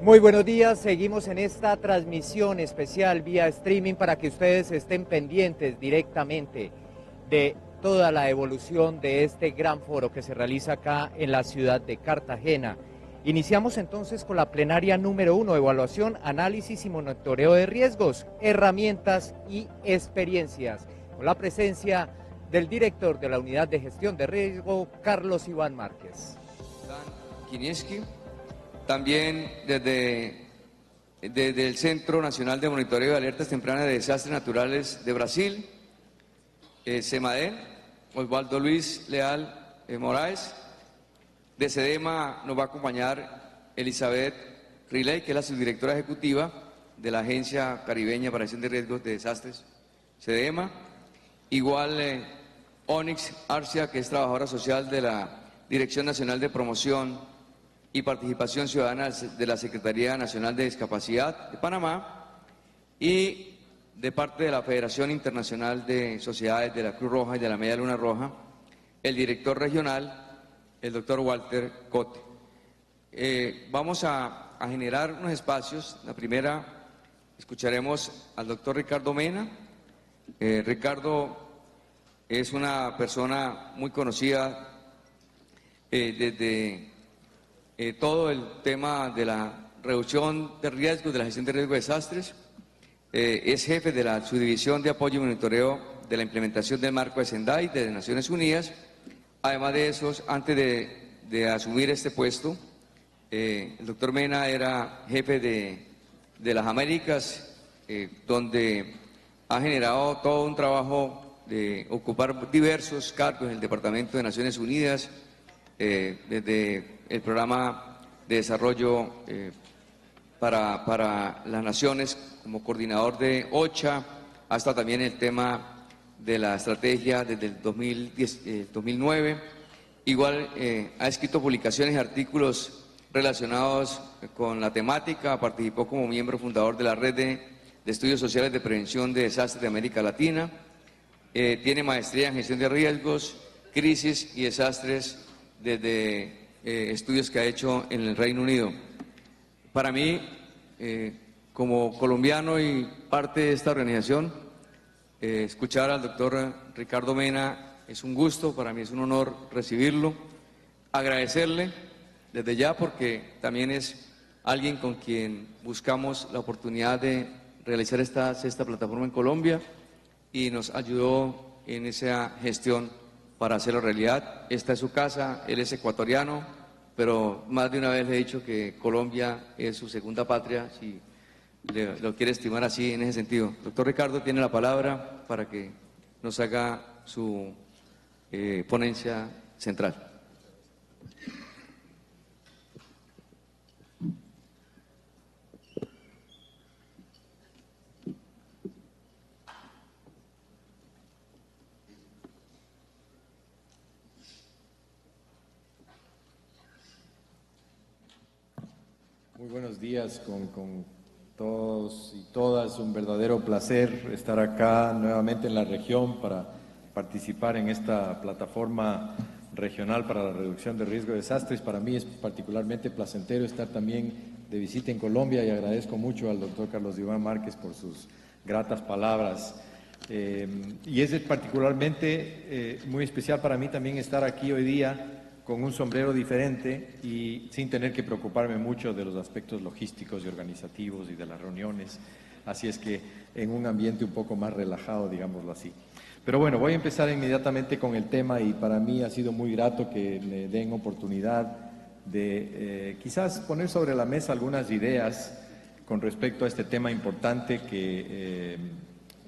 Muy buenos días, seguimos en esta transmisión especial vía streaming para que ustedes estén pendientes directamente de toda la evolución de este gran foro que se realiza acá en la ciudad de Cartagena. Iniciamos entonces con la plenaria número 1, evaluación, análisis y monitoreo de riesgos, herramientas y experiencias, con la presencia del director de la Unidad de Gestión de Riesgo, Carlos Iván Márquez. Dan Kinieski. También desde el Centro Nacional de Monitoreo de Alertas Tempranas de Desastres Naturales de Brasil, CEMADEN, Osvaldo Luis Leal Moraes. De SEDEMA nos va a acompañar Elizabeth Riley, que es la subdirectora ejecutiva de la Agencia Caribeña para Gestión de Riesgos de Desastres, SEDEMA. Igual Onyx Arcia, que es trabajadora social de la Dirección Nacional de Promoción y Participación Ciudadana de la Secretaría Nacional de Discapacidad de Panamá, y de parte de la Federación Internacional de Sociedades de la Cruz Roja y de la Media Luna Roja, el director regional, el doctor Walter Cote. Vamos a generar unos espacios. La primera, escucharemos al doctor Ricardo Mena. Ricardo es una persona muy conocida desde todo el tema de la reducción de riesgos, de la gestión de riesgos de desastres. Es jefe de la subdivisión de apoyo y monitoreo de la implementación del marco de Sendai de Naciones Unidas. Además de eso, antes de asumir este puesto, el doctor Mena era jefe de las Américas, donde ha generado todo un trabajo de ocupar diversos cargos en el Departamento de Naciones Unidas, desde el programa de desarrollo para las naciones como coordinador de OCHA, hasta también el tema de la estrategia desde el 2009. Igual ha escrito publicaciones y artículos relacionados con la temática, participó como miembro fundador de la Red de Estudios Sociales de Prevención de Desastres de América Latina, tiene maestría en gestión de riesgos, crisis y desastres desde estudios que ha hecho en el Reino Unido. Para mí, como colombiano y parte de esta organización, escuchar al doctor Ricardo Mena es un gusto, para mí es un honor recibirlo, agradecerle desde ya porque también es alguien con quien buscamos la oportunidad de realizar esta sexta plataforma en Colombia y nos ayudó en esa gestión para hacerlo realidad. Esta es su casa, él es ecuatoriano, pero más de una vez le he dicho que Colombia es su segunda patria, si lo quiere estimar así en ese sentido. Doctor Ricardo tiene la palabra para que nos haga su ponencia central. Muy buenos días con todos y todas. Un verdadero placer estar acá nuevamente en la región para participar en esta plataforma regional para la reducción de riesgo de desastres. Para mí es particularmente placentero estar también de visita en Colombia y agradezco mucho al doctor Carlos Iván Márquez por sus gratas palabras. Y es particularmente muy especial para mí también estar aquí hoy día con un sombrero diferente y sin tener que preocuparme mucho de los aspectos logísticos y organizativos y de las reuniones. Así es que en un ambiente un poco más relajado, digámoslo así. Pero bueno, voy a empezar inmediatamente con el tema y para mí ha sido muy grato que me den oportunidad de quizás poner sobre la mesa algunas ideas con respecto a este tema importante que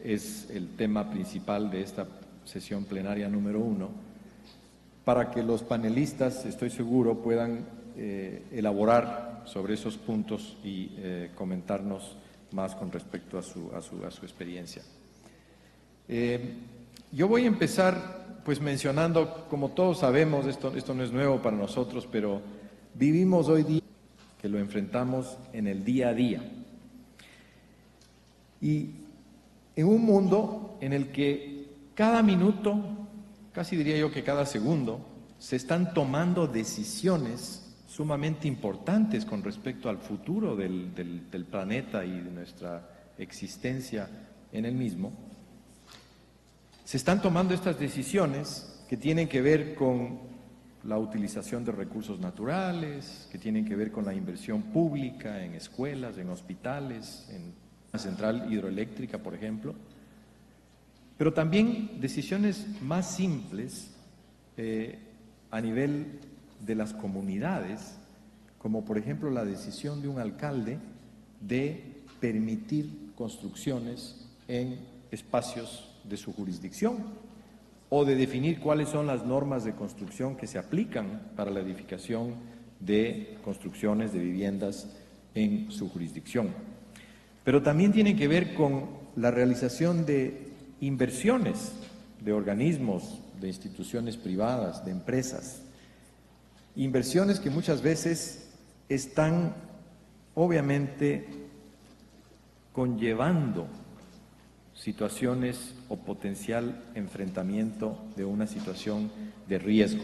es el tema principal de esta sesión plenaria número 1, para que los panelistas, estoy seguro, puedan elaborar sobre esos puntos y comentarnos más con respecto a su experiencia. Yo voy a empezar pues mencionando, como todos sabemos, esto no es nuevo para nosotros, pero vivimos hoy día que lo enfrentamos en el día a día. Y en un mundo en el que cada minuto, casi diría yo que cada segundo, se están tomando decisiones sumamente importantes con respecto al futuro del planeta y de nuestra existencia en el mismo. Se están tomando estas decisiones que tienen que ver con la utilización de recursos naturales, que tienen que ver con la inversión pública en escuelas, en hospitales, en la central hidroeléctrica, por ejemplo, pero también decisiones más simples a nivel de las comunidades, como por ejemplo la decisión de un alcalde de permitir construcciones en espacios de su jurisdicción o de definir cuáles son las normas de construcción que se aplican para la edificación de construcciones de viviendas en su jurisdicción. Pero también tiene que ver con la realización de inversiones de organismos, de instituciones privadas, de empresas, inversiones que muchas veces están obviamente conllevando situaciones o potencial enfrentamiento de una situación de riesgo.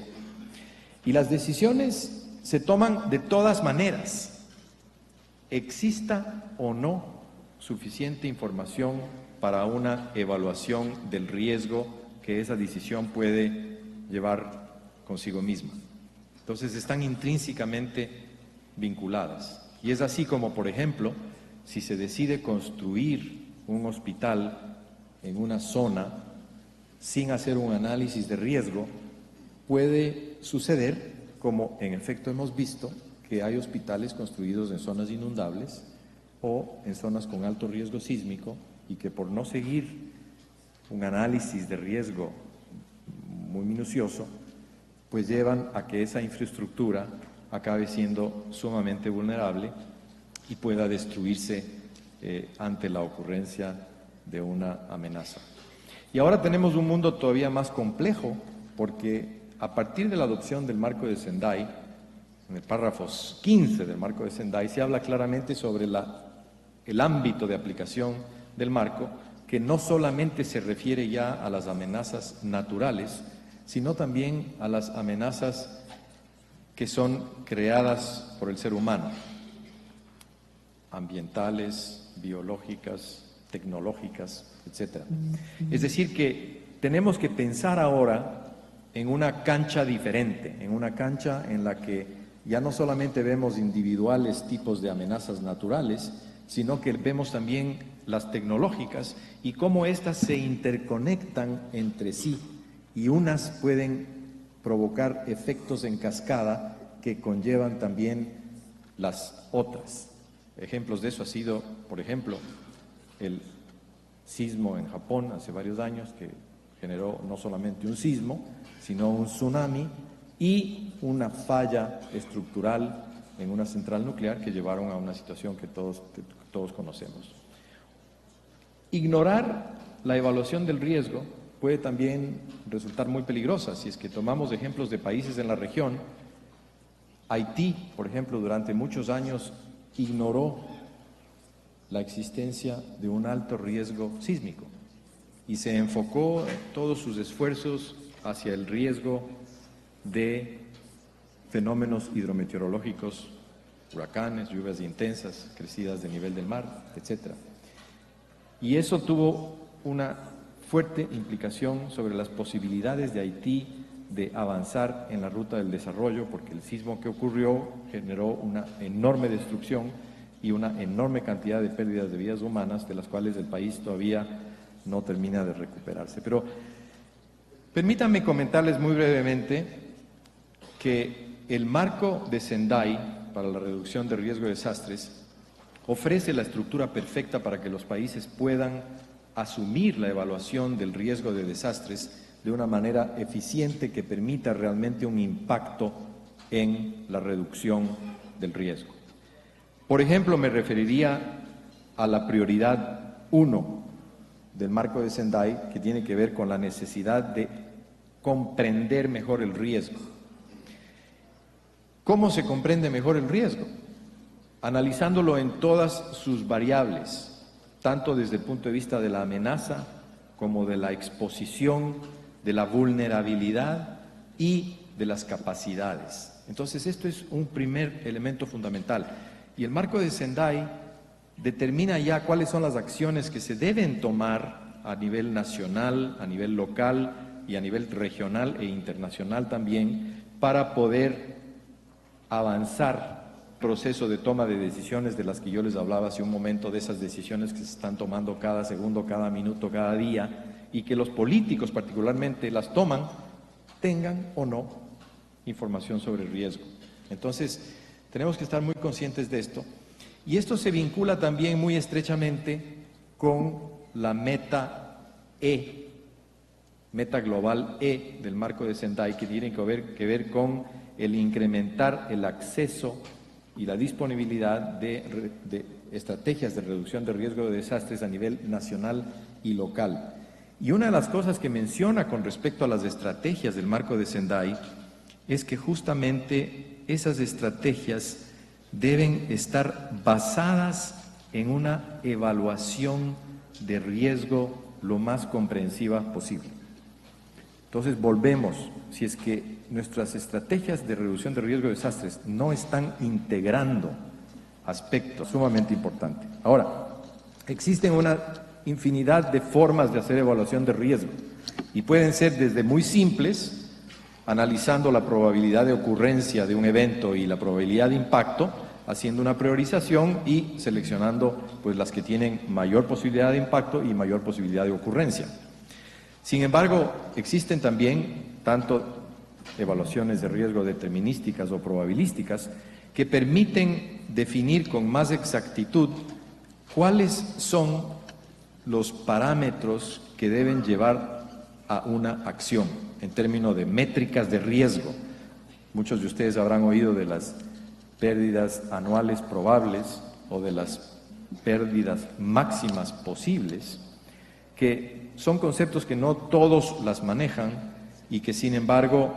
Y las decisiones se toman de todas maneras, exista o no suficiente información para una evaluación del riesgo que esa decisión puede llevar consigo misma. Entonces están intrínsecamente vinculadas. Y es así como, por ejemplo, si se decide construir un hospital en una zona sin hacer un análisis de riesgo, puede suceder, como en efecto hemos visto, que hay hospitales construidos en zonas inundables o en zonas con alto riesgo sísmico y que por no seguir un análisis de riesgo muy minucioso, pues llevan a que esa infraestructura acabe siendo sumamente vulnerable y pueda destruirse ante la ocurrencia de una amenaza. Y ahora tenemos un mundo todavía más complejo, porque a partir de la adopción del Marco de Sendai, en el párrafo 15 del Marco de Sendai, se habla claramente sobre el ámbito de aplicación del marco, que no solamente se refiere ya a las amenazas naturales, sino también a las amenazas que son creadas por el ser humano, ambientales, biológicas, tecnológicas, etc. Es decir, que tenemos que pensar ahora en una cancha diferente, en una cancha en la que ya no solamente vemos individuales tipos de amenazas naturales, sino que vemos también las tecnológicas y cómo éstas se interconectan entre sí y unas pueden provocar efectos en cascada que conllevan también las otras. Ejemplos de eso ha sido, por ejemplo, el sismo en Japón hace varios años, que generó no solamente un sismo, sino un tsunami y una falla estructural en una central nuclear que llevaron a una situación que todos conocemos. Ignorar la evaluación del riesgo puede también resultar muy peligrosa. Si es que tomamos ejemplos de países en la región, Haití, por ejemplo, durante muchos años ignoró la existencia de un alto riesgo sísmico y se enfocó todos sus esfuerzos hacia el riesgo de fenómenos hidrometeorológicos, huracanes, lluvias intensas, crecidas de nivel del mar, etc. Y eso tuvo una fuerte implicación sobre las posibilidades de Haití de avanzar en la ruta del desarrollo, porque el sismo que ocurrió generó una enorme destrucción y una enorme cantidad de pérdidas de vidas humanas, de las cuales el país todavía no termina de recuperarse. Pero permítanme comentarles muy brevemente que el marco de Sendai para la reducción de riesgo de desastres ofrece la estructura perfecta para que los países puedan asumir la evaluación del riesgo de desastres de una manera eficiente que permita realmente un impacto en la reducción del riesgo. Por ejemplo, me referiría a la prioridad 1 del marco de Sendai, que tiene que ver con la necesidad de comprender mejor el riesgo. ¿Cómo se comprende mejor el riesgo? Analizándolo en todas sus variables, tanto desde el punto de vista de la amenaza como de la exposición, de la vulnerabilidad y de las capacidades. Entonces, esto es un primer elemento fundamental. Y el marco de Sendai determina ya cuáles son las acciones que se deben tomar a nivel nacional, a nivel local y a nivel regional e internacional también, para poder avanzar el proceso de toma de decisiones de las que yo les hablaba hace un momento, de esas decisiones que se están tomando cada segundo, cada minuto, cada día, y que los políticos particularmente las toman, tengan o no información sobre riesgo. Entonces, tenemos que estar muy conscientes de esto. Y esto se vincula también muy estrechamente con la meta global del marco de Sendai, que tiene que ver con el incrementar el acceso y la disponibilidad de estrategias de reducción de riesgo de desastres a nivel nacional y local. Y una de las cosas que menciona con respecto a las estrategias del marco de Sendai es que justamente esas estrategias deben estar basadas en una evaluación de riesgo lo más comprensiva posible. Entonces volvemos, si es que nuestras estrategias de reducción de riesgo de desastres no están integrando aspectos sumamente importantes. Ahora, existen una infinidad de formas de hacer evaluación de riesgo y pueden ser desde muy simples, analizando la probabilidad de ocurrencia de un evento y la probabilidad de impacto, haciendo una priorización y seleccionando pues las que tienen mayor posibilidad de impacto y mayor posibilidad de ocurrencia. Sin embargo, existen también tanto evaluaciones de riesgo determinísticas o probabilísticas que permiten definir con más exactitud cuáles son los parámetros que deben llevar a una acción en términos de métricas de riesgo. Muchos de ustedes habrán oído de las pérdidas anuales probables o de las pérdidas máximas posibles, que son conceptos que no todos las manejan y que sin embargo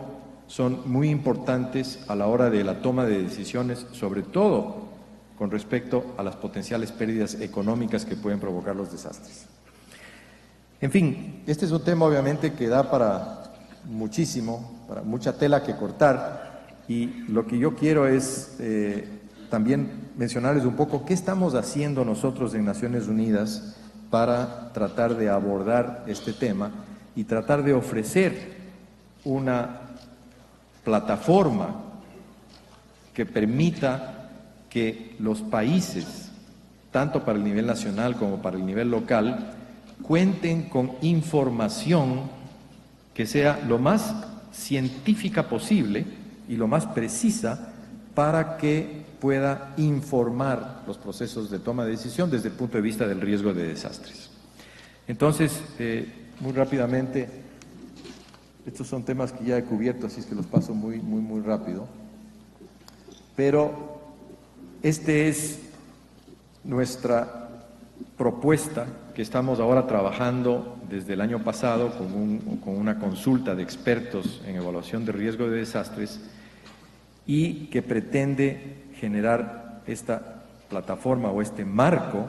son muy importantes a la hora de la toma de decisiones, sobre todo con respecto a las potenciales pérdidas económicas que pueden provocar los desastres. En fin, este es un tema obviamente que da para muchísimo, para mucha tela que cortar, y lo que yo quiero es también mencionarles un poco qué estamos haciendo nosotros en Naciones Unidas para tratar de abordar este tema y tratar de ofrecer una plataforma que permita que los países, tanto para el nivel nacional como para el nivel local, cuenten con información que sea lo más científica posible y lo más precisa para que pueda informar los procesos de toma de decisión desde el punto de vista del riesgo de desastres. Entonces, muy rápidamente, estos son temas que ya he cubierto, así es que los paso muy rápido, pero este es nuestra propuesta que estamos ahora trabajando desde el año pasado con una consulta de expertos en evaluación de riesgo de desastres y que pretende generar esta plataforma o este marco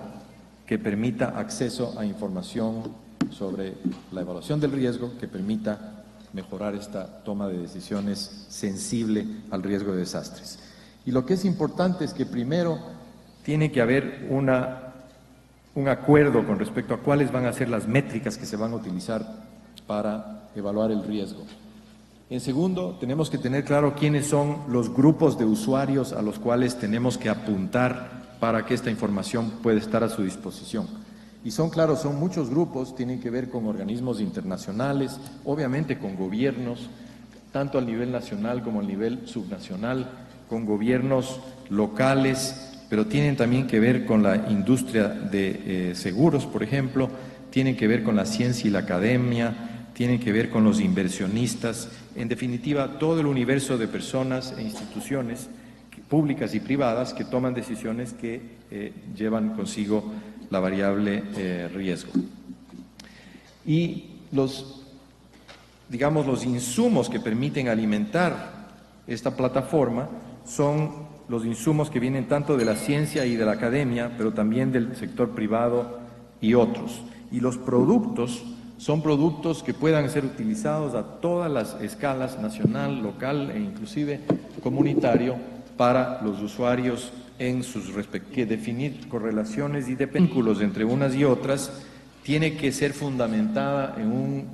que permita acceso a información sobre la evaluación del riesgo, que permita mejorar esta toma de decisiones sensible al riesgo de desastres. Y lo que es importante es que primero tiene que haber un acuerdo con respecto a cuáles van a ser las métricas que se van a utilizar para evaluar el riesgo. En segundo, tenemos que tener claro quiénes son los grupos de usuarios a los cuales tenemos que apuntar para que esta información pueda estar a su disposición. Y son muchos grupos, tienen que ver con organismos internacionales, obviamente con gobiernos, tanto al nivel nacional como al nivel subnacional, con gobiernos locales, pero tienen también que ver con la industria de seguros, por ejemplo, tienen que ver con la ciencia y la academia, tienen que ver con los inversionistas, en definitiva, todo el universo de personas e instituciones públicas y privadas que toman decisiones que llevan consigo la variable riesgo. Y los insumos que permiten alimentar esta plataforma son los insumos que vienen tanto de la ciencia y de la academia, pero también del sector privado y otros. Y los productos son productos que puedan ser utilizados a todas las escalas, nacional, local e inclusive comunitario, para los usuarios en sus respectivos. Que definir correlaciones y vínculos entre unas y otras tiene que ser fundamentada en un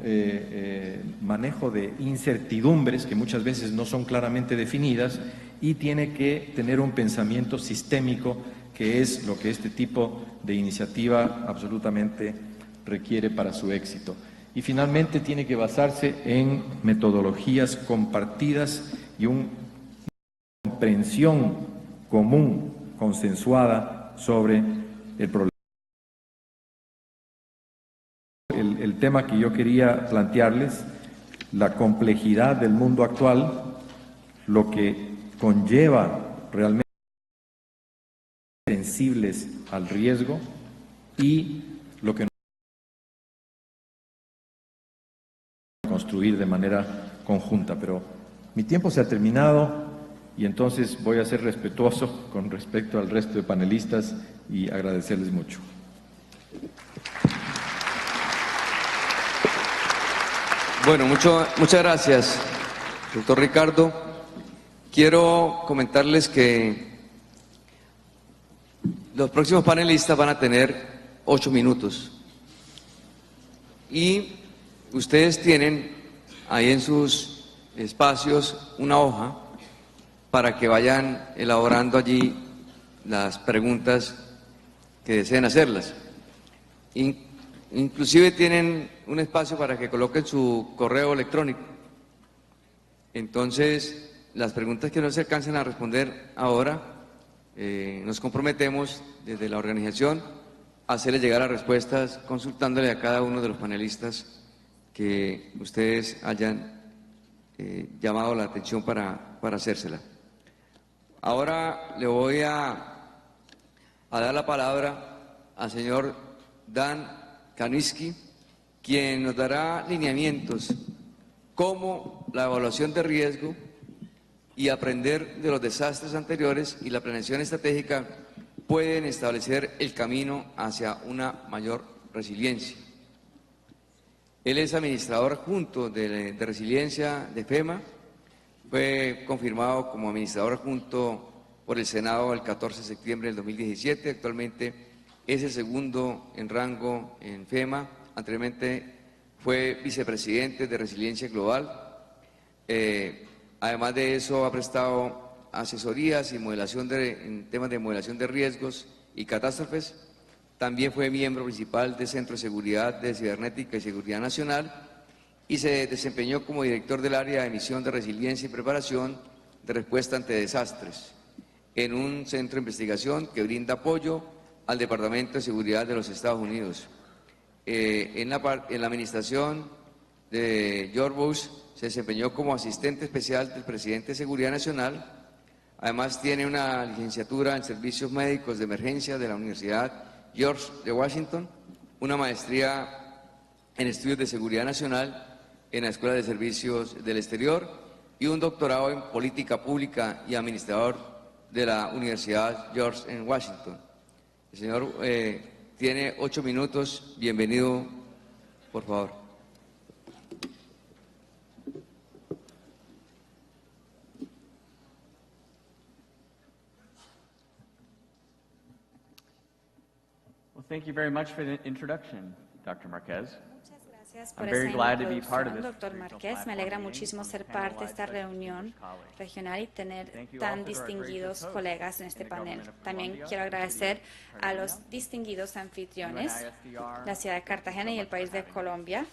manejo de incertidumbres que muchas veces no son claramente definidas, y tiene que tener un pensamiento sistémico, que es lo que este tipo de iniciativa absolutamente requiere para su éxito. Y finalmente tiene que basarse en metodologías compartidas y una comprensión común, consensuada sobre el problema. El tema que yo quería plantearles, la complejidad del mundo actual, lo que conlleva realmente sensibles al riesgo, y lo que construir de manera conjunta. Pero mi tiempo se ha terminado y entonces voy a ser respetuoso con respecto al resto de panelistas y agradecerles mucho. Bueno, muchas gracias, doctor Ricardo. Quiero comentarles que los próximos panelistas van a tener 8 minutos. Y ustedes tienen ahí en sus espacios una hoja para que vayan elaborando allí las preguntas que deseen hacerlas. Inclusive tienen un espacio para que coloquen su correo electrónico. Entonces, las preguntas que no se alcancen a responder ahora, nos comprometemos desde la organización a hacerles llegar las respuestas consultándole a cada uno de los panelistas que ustedes hayan llamado la atención para hacérsela. Ahora le voy a dar la palabra al señor Dan Kaniski, quien nos dará lineamientos como la evaluación de riesgo y aprender de los desastres anteriores y la planeación estratégica pueden establecer el camino hacia una mayor resiliencia. Él es administrador adjunto de resiliencia de FEMA, fue confirmado como administrador adjunto por el Senado el 14 de septiembre del 2017, actualmente es el segundo en rango en FEMA, anteriormente fue vicepresidente de Resiliencia Global. Además de eso, ha prestado asesorías y en temas de modelación de riesgos y catástrofes. También fue miembro principal del Centro de Seguridad de Cibernética y Seguridad Nacional y se desempeñó como director del área de emisión de resiliencia y preparación de respuesta ante desastres en un centro de investigación que brinda apoyo al Departamento de Seguridad de los Estados Unidos. En la administración de George Bush se desempeñó como asistente especial del presidente de Seguridad Nacional. Además tiene una licenciatura en Servicios Médicos de Emergencia de la Universidad George de Washington, una maestría en Estudios de Seguridad Nacional en la Escuela de Servicios del Exterior y un doctorado en Política Pública y Administrador de la Universidad George en Washington. El señor tiene 8 minutos. Bienvenido, por favor. Thank you very much for the introduction, Dr. Marquez. Muchas gracias I'm por very esa glad to be part of introducción, this doctor Márquez. Me alegra muchísimo ser parte de esta reunión regional y tener tan distinguidos colegas en este panel. También quiero agradecer a los distinguidos anfitriones, la ciudad de Cartagena y el país de Colombia,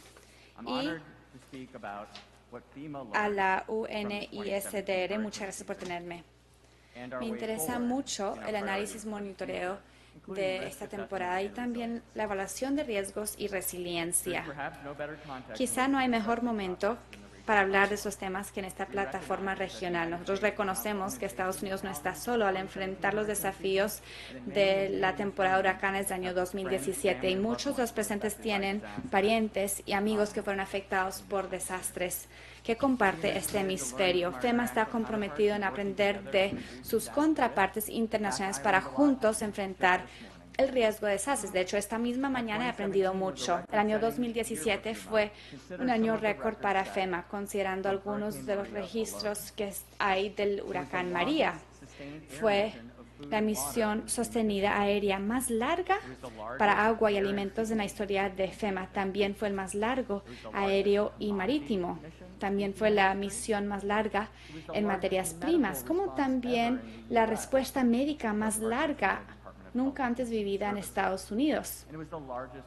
y a la UNISDR. Muchas gracias por tenerme. Me interesa mucho el análisis monitoreo de esta temporada y también la evaluación de riesgos y resiliencia. Quizá no hay mejor momento para hablar de esos temas que en esta plataforma regional. Nosotros reconocemos que Estados Unidos no está solo al enfrentar los desafíos de la temporada de huracanes del año 2017 y muchos de los presentes tienen parientes y amigos que fueron afectados por desastres que comparte este hemisferio. FEMA está comprometido en aprender de sus contrapartes internacionales para juntos enfrentar el riesgo de desastres. De hecho, esta misma mañana he aprendido mucho. El año 2017 fue un año récord para FEMA, considerando algunos de los registros que hay del huracán María. Fue la misión sostenida aérea más larga para agua y alimentos en la historia de FEMA. También fue el más largo aéreo y marítimo. También fue la misión más larga en materias primas, como también la respuesta médica más larga nunca antes vivida en Estados Unidos.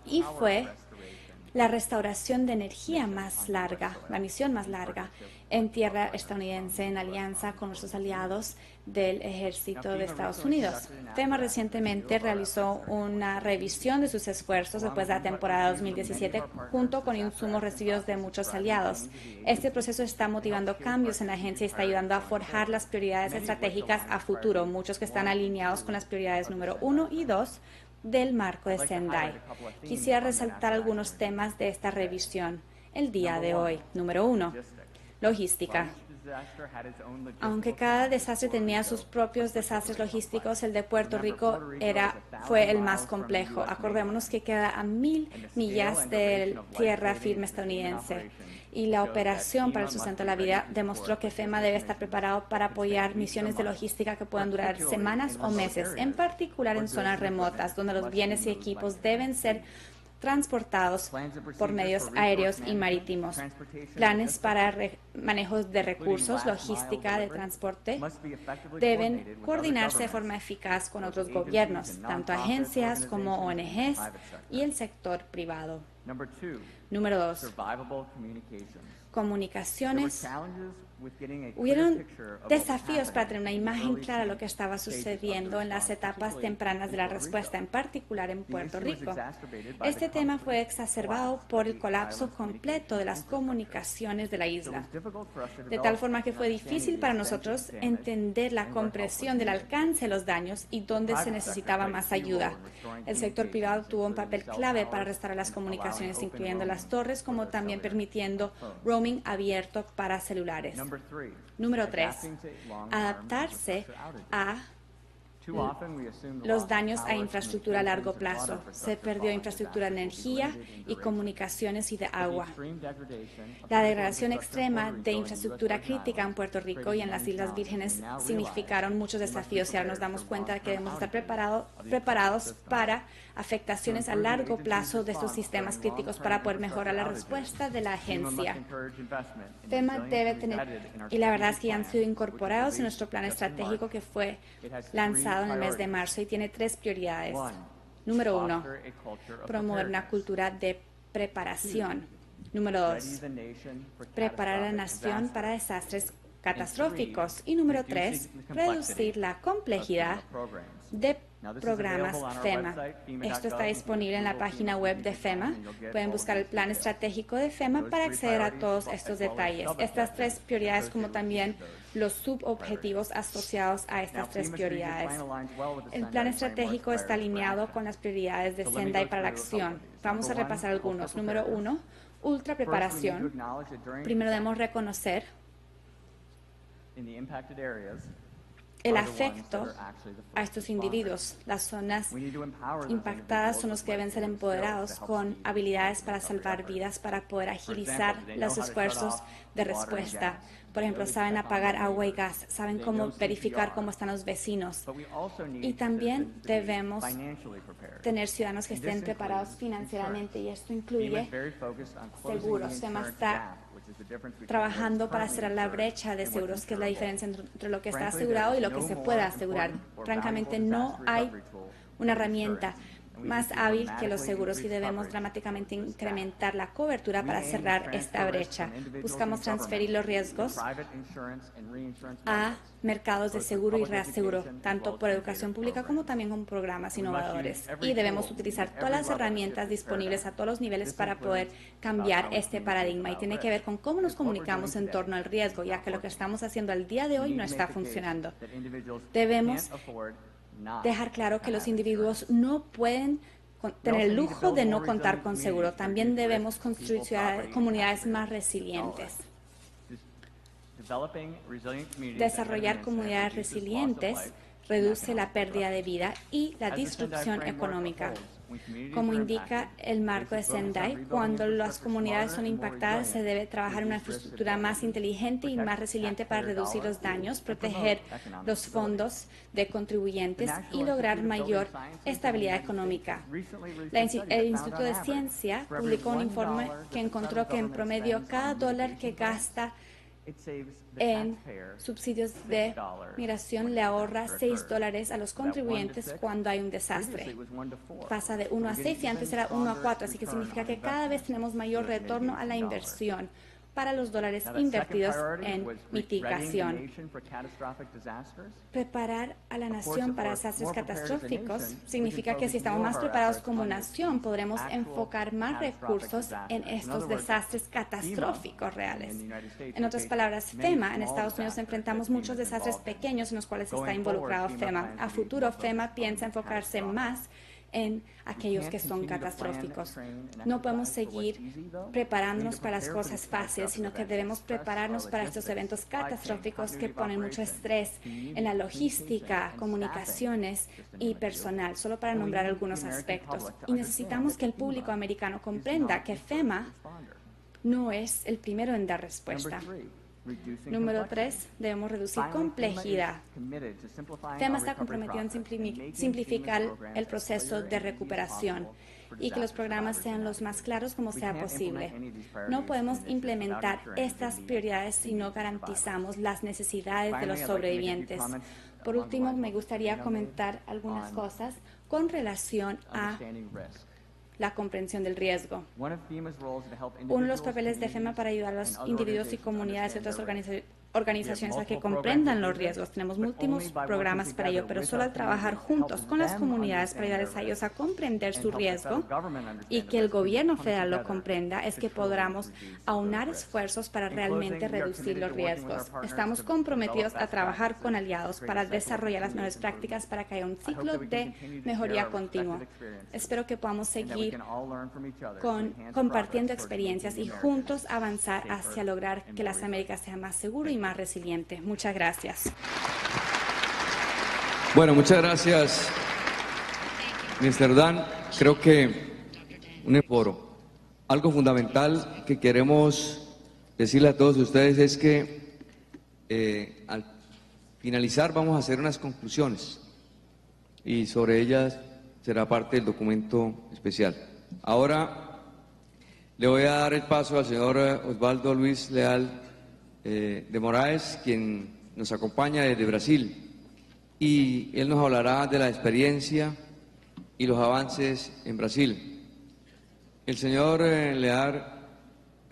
Y fue la restauración de energía más larga, la misión más larga en tierra estadounidense en alianza con nuestros aliados del Ejército de Estados Unidos. FEMA recientemente realizó una revisión de sus esfuerzos después de la temporada 2017 junto con insumos recibidos de muchos aliados. Este proceso está motivando cambios en la agencia y está ayudando a forjar las prioridades estratégicas a futuro, muchos que están alineados con las prioridades número 1 y 2 del marco de Sendai. Quisiera resaltar algunos temas de esta revisión el día de hoy. Número 1. Logística. Aunque cada desastre tenía sus propios desastres logísticos, el de Puerto Rico fue el más complejo. Acordémonos que queda a 1000 millas de tierra firme estadounidense. Y la operación para el sustento de la vida demostró que FEMA debe estar preparado para apoyar misiones de logística que puedan durar semanas o meses, en particular en zonas remotas, donde los bienes y equipos deben ser transportados por medios aéreos y marítimos. Planes para manejo de recursos, logística de transporte, deben coordinarse de forma eficaz con otros gobiernos, tanto agencias como ONGs y el sector privado. Número 2. Comunicaciones. Hubieron desafíos para tener una imagen clara de lo que estaba sucediendo en las etapas tempranas de la respuesta, en particular en Puerto Rico. Este tema fue exacerbado por el colapso completo de las comunicaciones de la isla, de tal forma que fue difícil para nosotros entender la compresión del alcance de los daños y dónde se necesitaba más ayuda. El sector privado tuvo un papel clave para restaurar las comunicaciones, incluyendo las torres, como también permitiendo roaming abierto para celulares. Número 3. Adaptarse a los daños a infraestructura a largo plazo. Se perdió infraestructura de energía y comunicaciones y de agua. La degradación extrema de infraestructura crítica en Puerto Rico y en las Islas Vírgenes significaron muchos desafíos y ahora nos damos cuenta de que debemos estar preparados para afectaciones a largo plazo de estos sistemas críticos para poder mejorar la respuesta de la agencia. FEMA debe tener, y la verdad es que ya han sido incorporados en nuestro plan estratégico que fue lanzado en el mes de marzo y tiene 3 prioridades. Número 1, promover una cultura de preparación. Número 2, preparar a la nación para desastres catastróficos. Y número 3, reducir la complejidad de programas FEMA. Esto está disponible en la página web de FEMA. Pueden buscar el plan estratégico de FEMA para acceder a todos estos detalles. Estas 3 prioridades, como también los subobjetivos asociados a estas 3 prioridades. El plan estratégico está alineado con las prioridades de Sendai para la acción. Vamos a repasar algunos. Número 1, ultra preparación. Primero debemos reconocer el afecto a estos individuos. Las zonas impactadas son los que deben ser empoderados con habilidades para salvar vidas, para poder agilizar los esfuerzos de respuesta. Por ejemplo, saben apagar agua y gas, saben cómo verificar cómo están los vecinos. Y también debemos tener ciudadanos que estén preparados financieramente, y esto incluye seguros. FEMA está trabajando para cerrar la brecha de seguros, que es la diferencia entre lo que está asegurado y lo que se puede asegurar. Francamente, no hay una herramienta más hábil que los seguros y debemos dramáticamente incrementar la cobertura para cerrar esta brecha. Buscamos transferir los riesgos a mercados de seguro y reaseguro, tanto por educación pública como también con programas innovadores. Y debemos utilizar todas las herramientas disponibles a todos los niveles para poder cambiar este paradigma. Y tiene que ver con cómo nos comunicamos en torno al riesgo, ya que lo que estamos haciendo al día de hoy no está funcionando. Debemos dejar claro que los individuos no pueden tener el lujo de no contar con seguro. También debemos construir comunidades más resilientes. Desarrollar comunidades resilientes reduce la pérdida de vida y la destrucción económica. Como indica el marco de Sendai, cuando las comunidades son impactadas, se debe trabajar en una infraestructura más inteligente y más resiliente para reducir los daños, proteger los fondos de contribuyentes y lograr mayor estabilidad económica. El Instituto de Ciencia publicó un informe que encontró que en promedio cada dólar que gasta en subsidios de migración le ahorra $6 a los contribuyentes cuando hay un desastre. Pasa de 1 a 6 y antes era 1 a 4, así que significa que cada vez tenemos mayor retorno a la inversión para los dólares invertidos en mitigación. Preparar a la nación para desastres catastróficos significa que si estamos más preparados como nación, podremos enfocar más recursos en estos desastres catastróficos reales. En otras palabras, FEMA, en Estados Unidos enfrentamos muchos desastres pequeños en los cuales está involucrado FEMA. A futuro, FEMA piensa enfocarse más en aquellos que son catastróficos. No podemos seguir preparándonos para las cosas fáciles, sino que debemos prepararnos para estos eventos catastróficos que ponen mucho estrés en la logística, comunicaciones y personal, solo para nombrar algunos aspectos. Y necesitamos que el público americano comprenda que FEMA no es el primero en dar respuesta. Número 3, debemos reducir complejidad. FEMA está comprometido en simplificar el proceso de recuperación y que los programas sean los más claros como sea posible. No podemos implementar estas prioridades si no garantizamos las necesidades de los sobrevivientes. Por último, me gustaría comentar algunas cosas con relación a la comprensión del riesgo. Uno de los papeles de FEMA para ayudar a los individuos y comunidades y otras organizaciones a que comprendan los riesgos. Tenemos múltiples programas para ello, pero solo al trabajar juntos con las comunidades para ayudarles a ellos a comprender su riesgo y que el gobierno federal lo comprenda, es que podamos aunar esfuerzos para realmente reducir los riesgos. Estamos comprometidos a trabajar con aliados para desarrollar las mejores prácticas para que haya un ciclo de mejoría continua. Espero que podamos seguir compartiendo experiencias y juntos avanzar hacia lograr que las Américas sean más seguras y más resiliente. Muchas gracias. Bueno, muchas gracias, Mr. Dan. Creo que un foro. Algo fundamental que queremos decirle a todos ustedes es que al finalizar vamos a hacer unas conclusiones y sobre ellas será parte del documento especial. Ahora le voy a dar el paso al señor Osvaldo Luis Leal de Moraes, quien nos acompaña desde Brasil, y él nos hablará de la experiencia y los avances en Brasil. El señor Leal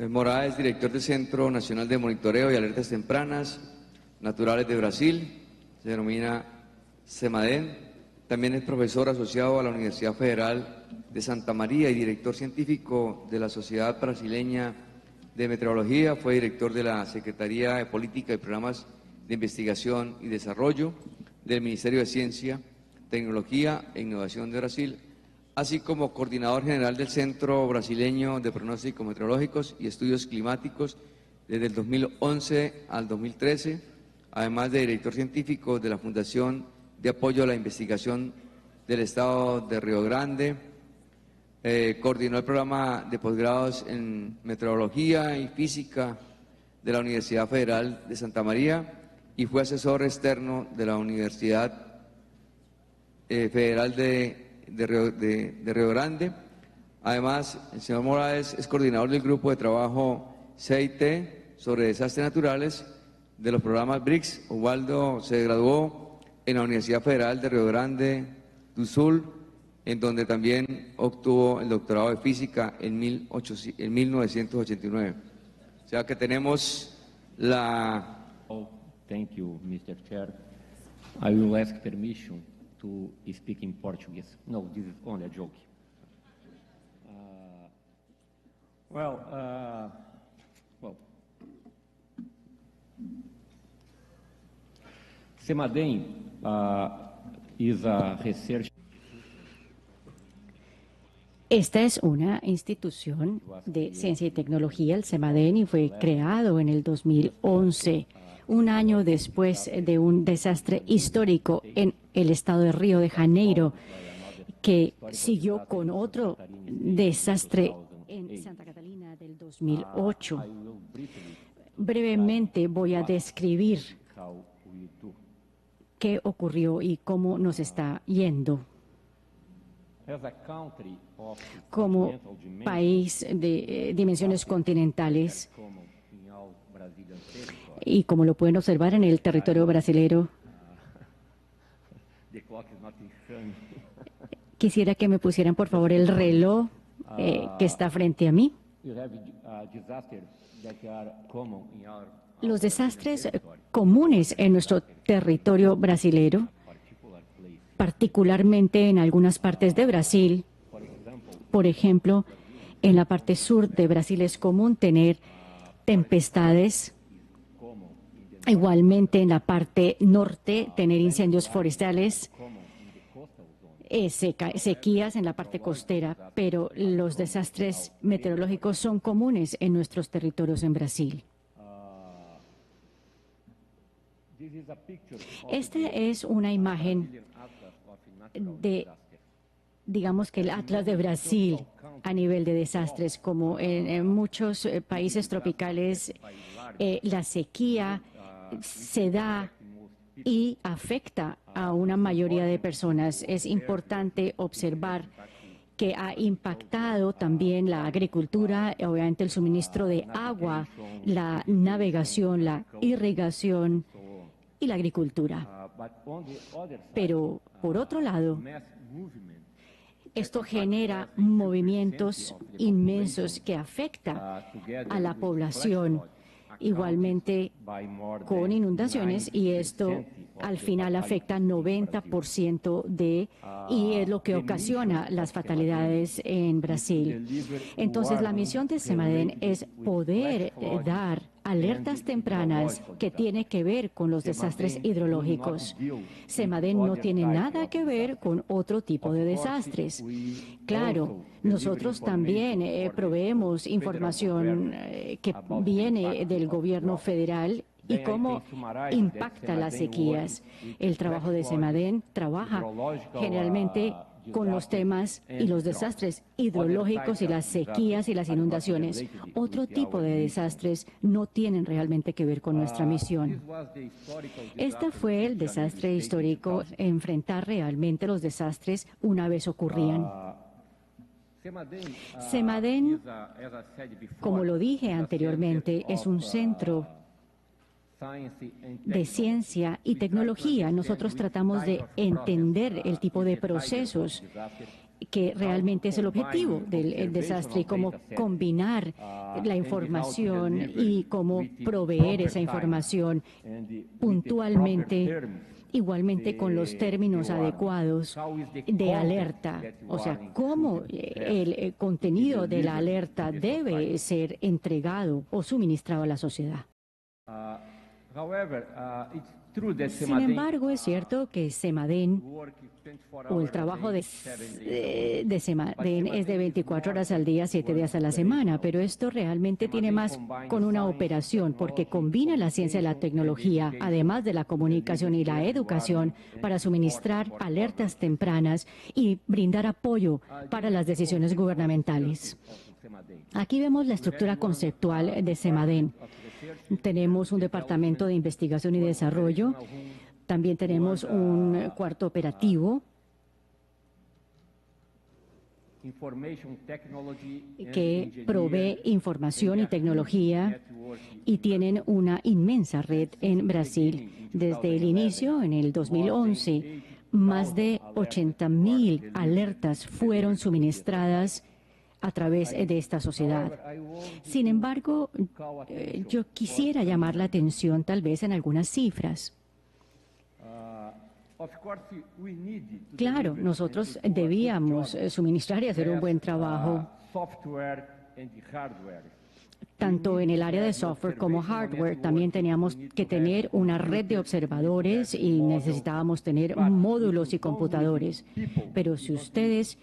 Moraes, director del Centro Nacional de Monitoreo y Alertas Tempranas Naturales de Brasil, se denomina CEMADEN. También es profesor asociado a la Universidad Federal de Santa María y director científico de la Sociedad Brasileña de Meteorología. Fue director de la Secretaría de Política y Programas de Investigación y Desarrollo del Ministerio de Ciencia, Tecnología e Innovación de Brasil, así como coordinador general del Centro Brasileño de Pronósticos Meteorológicos y Estudios Climáticos desde el 2011 al 2013, además de director científico de la Fundación de Apoyo a la Investigación del Estado de Río Grande. Coordinó el programa de posgrados en Meteorología y Física de la Universidad Federal de Santa María y fue asesor externo de la Universidad Federal de Río Grande. Además, el señor Moraes es coordinador del grupo de trabajo CIT sobre desastres naturales de los programas BRICS. Osvaldo se graduó en la Universidad Federal de Río Grande do Sul, en donde también obtuvo el doctorado de física en 1989. O sea que tenemos la... Oh, thank you, Mr. Chair. I will ask permission to speak in Portuguese. No, this is only a joke. Well, CEMADEN is a research. Esta es una institución de ciencia y tecnología, el CEMADEN, y fue creado en el 2011, un año después de un desastre histórico en el estado de Río de Janeiro, que siguió con otro desastre en Santa Catalina del 2008. Brevemente voy a describir qué ocurrió y cómo nos está yendo. Como país de dimensiones continentales, y como lo pueden observar en el territorio brasilero, quisiera que me pusieran por favor el reloj que está frente a mí. Los desastres comunes en nuestro territorio brasilero, particularmente en algunas partes de Brasil. Por ejemplo, en la parte sur de Brasil es común tener tempestades. Igualmente en la parte norte tener incendios forestales, sequías en la parte costera, pero los desastres meteorológicos son comunes en nuestros territorios en Brasil. Esta es una imagen de, digamos que el Atlas de Brasil a nivel de desastres. Como en muchos países tropicales, la sequía se da y afecta a una mayoría de personas. Es importante observar que ha impactado también la agricultura, obviamente el suministro de agua, la navegación, la irrigación y la agricultura. Pero, por otro lado, esto genera movimientos inmensos que afectan a la población, igualmente con inundaciones, y esto al final afecta 90% y es lo que ocasiona las fatalidades en Brasil. Entonces, la misión de CEMADEN es poder dar alertas tempranas que tiene que ver con los desastres hidrológicos. CEMADEN no tiene nada que ver con otro tipo de desastres. Claro, nosotros también proveemos información que viene del gobierno federal y cómo impacta las sequías. El trabajo de CEMADEN trabaja generalmente con los temas y los desastres hidrológicos y las sequías y las inundaciones. Otro tipo de desastres no tienen realmente que ver con nuestra misión. Este fue el desastre histórico, enfrentar realmente los desastres una vez ocurrían. CEMADEN, como lo dije anteriormente, es un centro de ciencia y tecnología. Nosotros tratamos de entender el tipo de procesos que realmente es el objetivo del desastre y cómo combinar la información y cómo proveer esa información puntualmente, igualmente con los términos adecuados de alerta, o sea, cómo el contenido de la alerta debe ser entregado o suministrado a la sociedad. Sin embargo, es cierto que CEMADEN, o el trabajo de CEMADEN, es de 24 horas al día, 7 días a la semana, pero esto realmente tiene más con una operación, porque combina la ciencia y la tecnología, además de la comunicación y la educación, para suministrar alertas tempranas y brindar apoyo para las decisiones gubernamentales. Aquí vemos la estructura conceptual de CEMADEN. Tenemos un departamento de investigación y desarrollo, también tenemos un cuarto operativo que provee información y tecnología, y tienen una inmensa red en Brasil. Desde el inicio, en el 2011, más de 80.000 alertas fueron suministradas a través de esta sociedad. Sin embargo, yo quisiera llamar la atención tal vez en algunas cifras. Claro, nosotros debíamos suministrar y hacer un buen trabajo. tanto en el área de software como hardware. También teníamos que tener una red de observadores y necesitábamos tener módulos y computadores. Pero si ustedes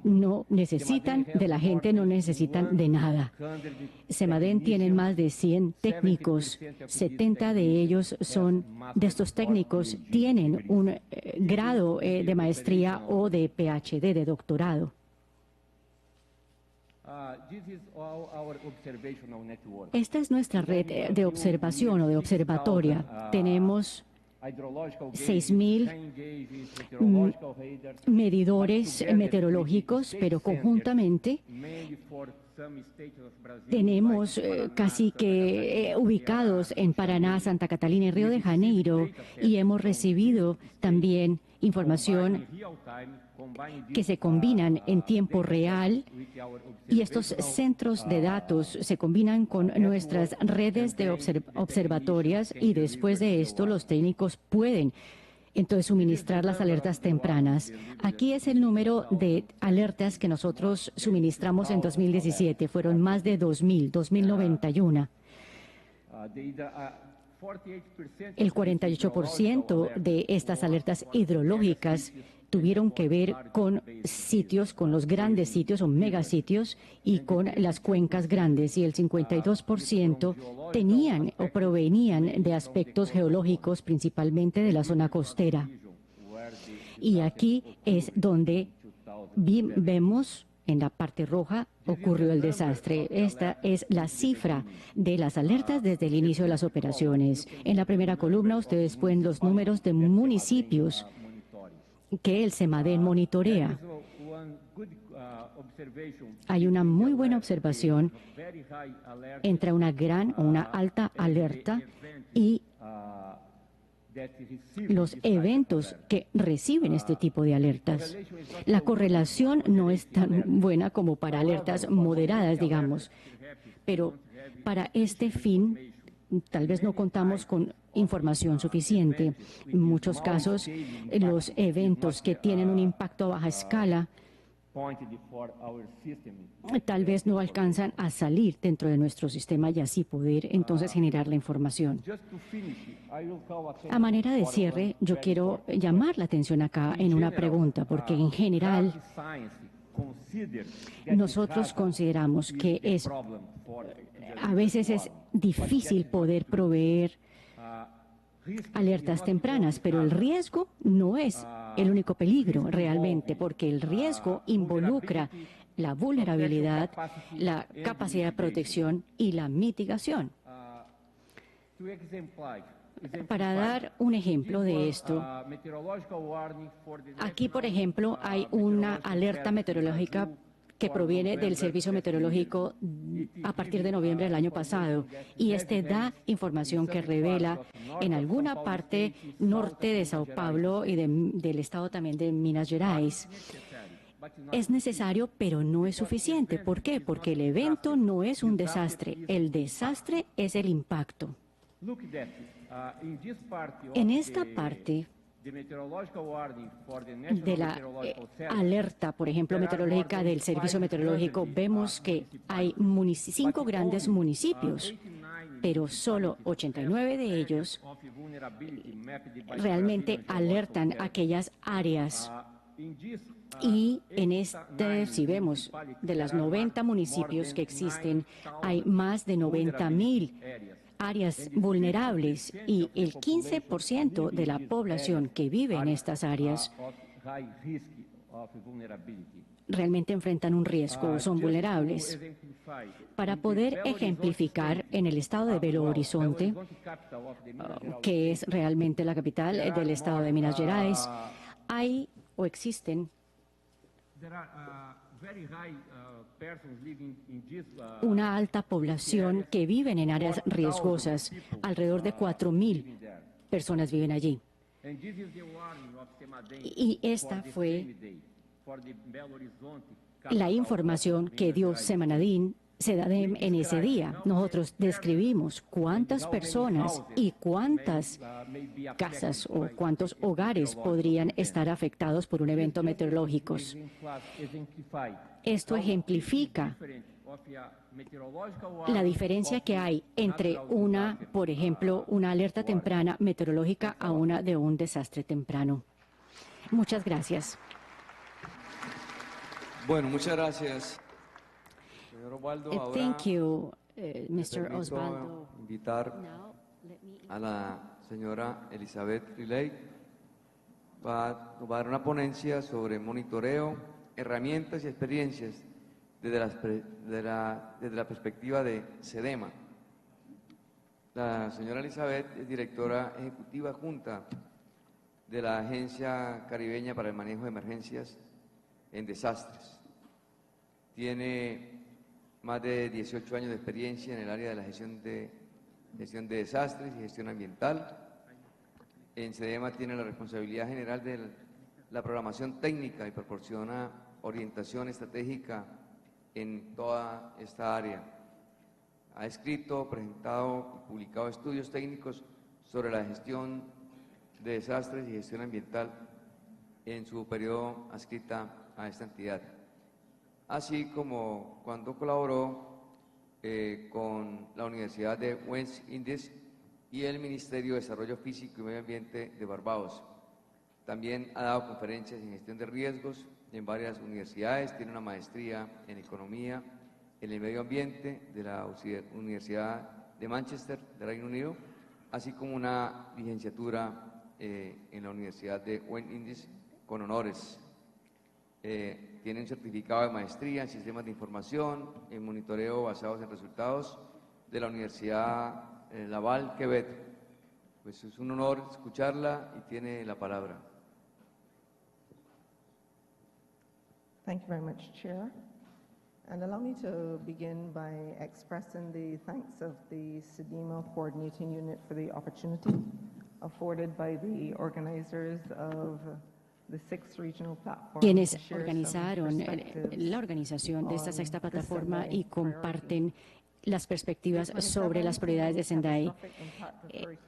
no necesitan de la gente, no necesitan de nada. CEMADEN tiene más de 100 técnicos. 70 de ellos de estos técnicos tienen un grado de maestría o de PhD, de doctorado. Esta es nuestra red de observación o de observatoria. Tenemos 6.000 medidores meteorológicos, pero conjuntamente tenemos casi que ubicados en Paraná, Santa Catalina y Río de Janeiro, y hemos recibido también información que se combinan en tiempo real, y estos centros de datos se combinan con nuestras redes de observatorias, y después de esto los técnicos pueden entonces suministrar las alertas tempranas. Aquí es el número de alertas que nosotros suministramos en 2017. Fueron más de 2.091. El 48% de estas alertas hidrológicas tuvieron que ver con sitios, con los grandes sitios o megasitios y con las cuencas grandes, y el 52% tenían o provenían de aspectos geológicos, principalmente de la zona costera. Y aquí es donde vemos en la parte roja ocurrió el desastre. Esta es la cifra de las alertas desde el inicio de las operaciones. En la primera columna ustedes pueden los números de municipios que el CEMADEN monitorea. Hay una muy buena observación entre una gran o una alta alerta y los eventos que reciben este tipo de alertas. La correlación no es tan buena como para alertas moderadas, digamos, pero para este fin tal vez no contamos con información suficiente. En muchos casos, los eventos que tienen un impacto a baja escala tal vez no alcanzan a salir dentro de nuestro sistema y así poder entonces generar la información. A manera de cierre, yo quiero llamar la atención acá en una pregunta, porque en general nosotros consideramos que a veces es difícil poder proveer alertas tempranas, pero el riesgo no es el único peligro realmente, porque el riesgo involucra la vulnerabilidad, la capacidad de protección y la mitigación. Para dar un ejemplo de esto, aquí, por ejemplo, hay una alerta meteorológica que proviene del Servicio Meteorológico a partir de noviembre del año pasado, y este da información que revela en alguna parte norte de Sao Paulo y del estado también de Minas Gerais. Es necesario, pero no es suficiente. ¿Por qué? Porque el evento no es un desastre, el desastre es el impacto. En esta parte de la alerta, por ejemplo, meteorológica del Servicio Meteorológico, vemos que hay 5 grandes municipios, pero solo 89 de ellos realmente alertan aquellas áreas. Y si vemos de las 90 municipios que existen, hay más de 90.000 áreas vulnerables, y el 15% de la población que vive en estas áreas realmente enfrentan un riesgo o son vulnerables. Para poder ejemplificar, en el estado de Belo Horizonte, que es realmente la capital del estado de Minas Gerais, hay o existen una alta población que viven en áreas riesgosas. Alrededor de 4.000 personas viven allí. Y esta fue la información que dio CEMADEN en ese día. Nosotros describimos cuántas personas y cuántas casas o cuántos hogares podrían estar afectados por un evento meteorológico. Esto ejemplifica la diferencia que hay entre una, por ejemplo, una alerta temprana meteorológica a una de un desastre temprano. Muchas gracias. Bueno, muchas gracias, señor Osvaldo. Thank you, Me Mr. permito Osvaldo. invitar Now, let me a la señora Elizabeth Riley. Nos va a dar una ponencia sobre monitoreo, herramientas y experiencias desde la perspectiva de SEDEMA. La señora Elizabeth es directora ejecutiva adjunta de la Agencia Caribeña para el Manejo de Emergencias en Desastres. Tiene más de 18 años de experiencia en el área de la gestión de desastres y gestión ambiental. En SEDEMA tiene la responsabilidad general de la programación técnica y proporciona orientación estratégica en toda esta área. Ha escrito, presentado y publicado estudios técnicos sobre la gestión de desastres y gestión ambiental en su periodo adscrita a esta entidad, así como cuando colaboró con la Universidad de West Indies y el Ministerio de Desarrollo Físico y Medio Ambiente de Barbados. También ha dado conferencias en gestión de riesgos en varias universidades, tiene una maestría en Economía en el Medio Ambiente de la Universidad de Manchester, de Reino Unido, así como una licenciatura en la Universidad de West Indies con honores. Tiene un certificado de maestría en sistemas de información, en monitoreo basados en resultados de la Universidad Laval, Quebec. Pues es un honor escucharla y tiene la palabra. Thank you very much, Chair. And allow me to begin by expressing the thanks of the SEDEMA Coordinating Unit for the opportunity afforded by the organizers of the sixth regional platform. Quienes organizaron la organización de esta sexta plataforma y comparten las perspectivas sobre las prioridades de Sendai.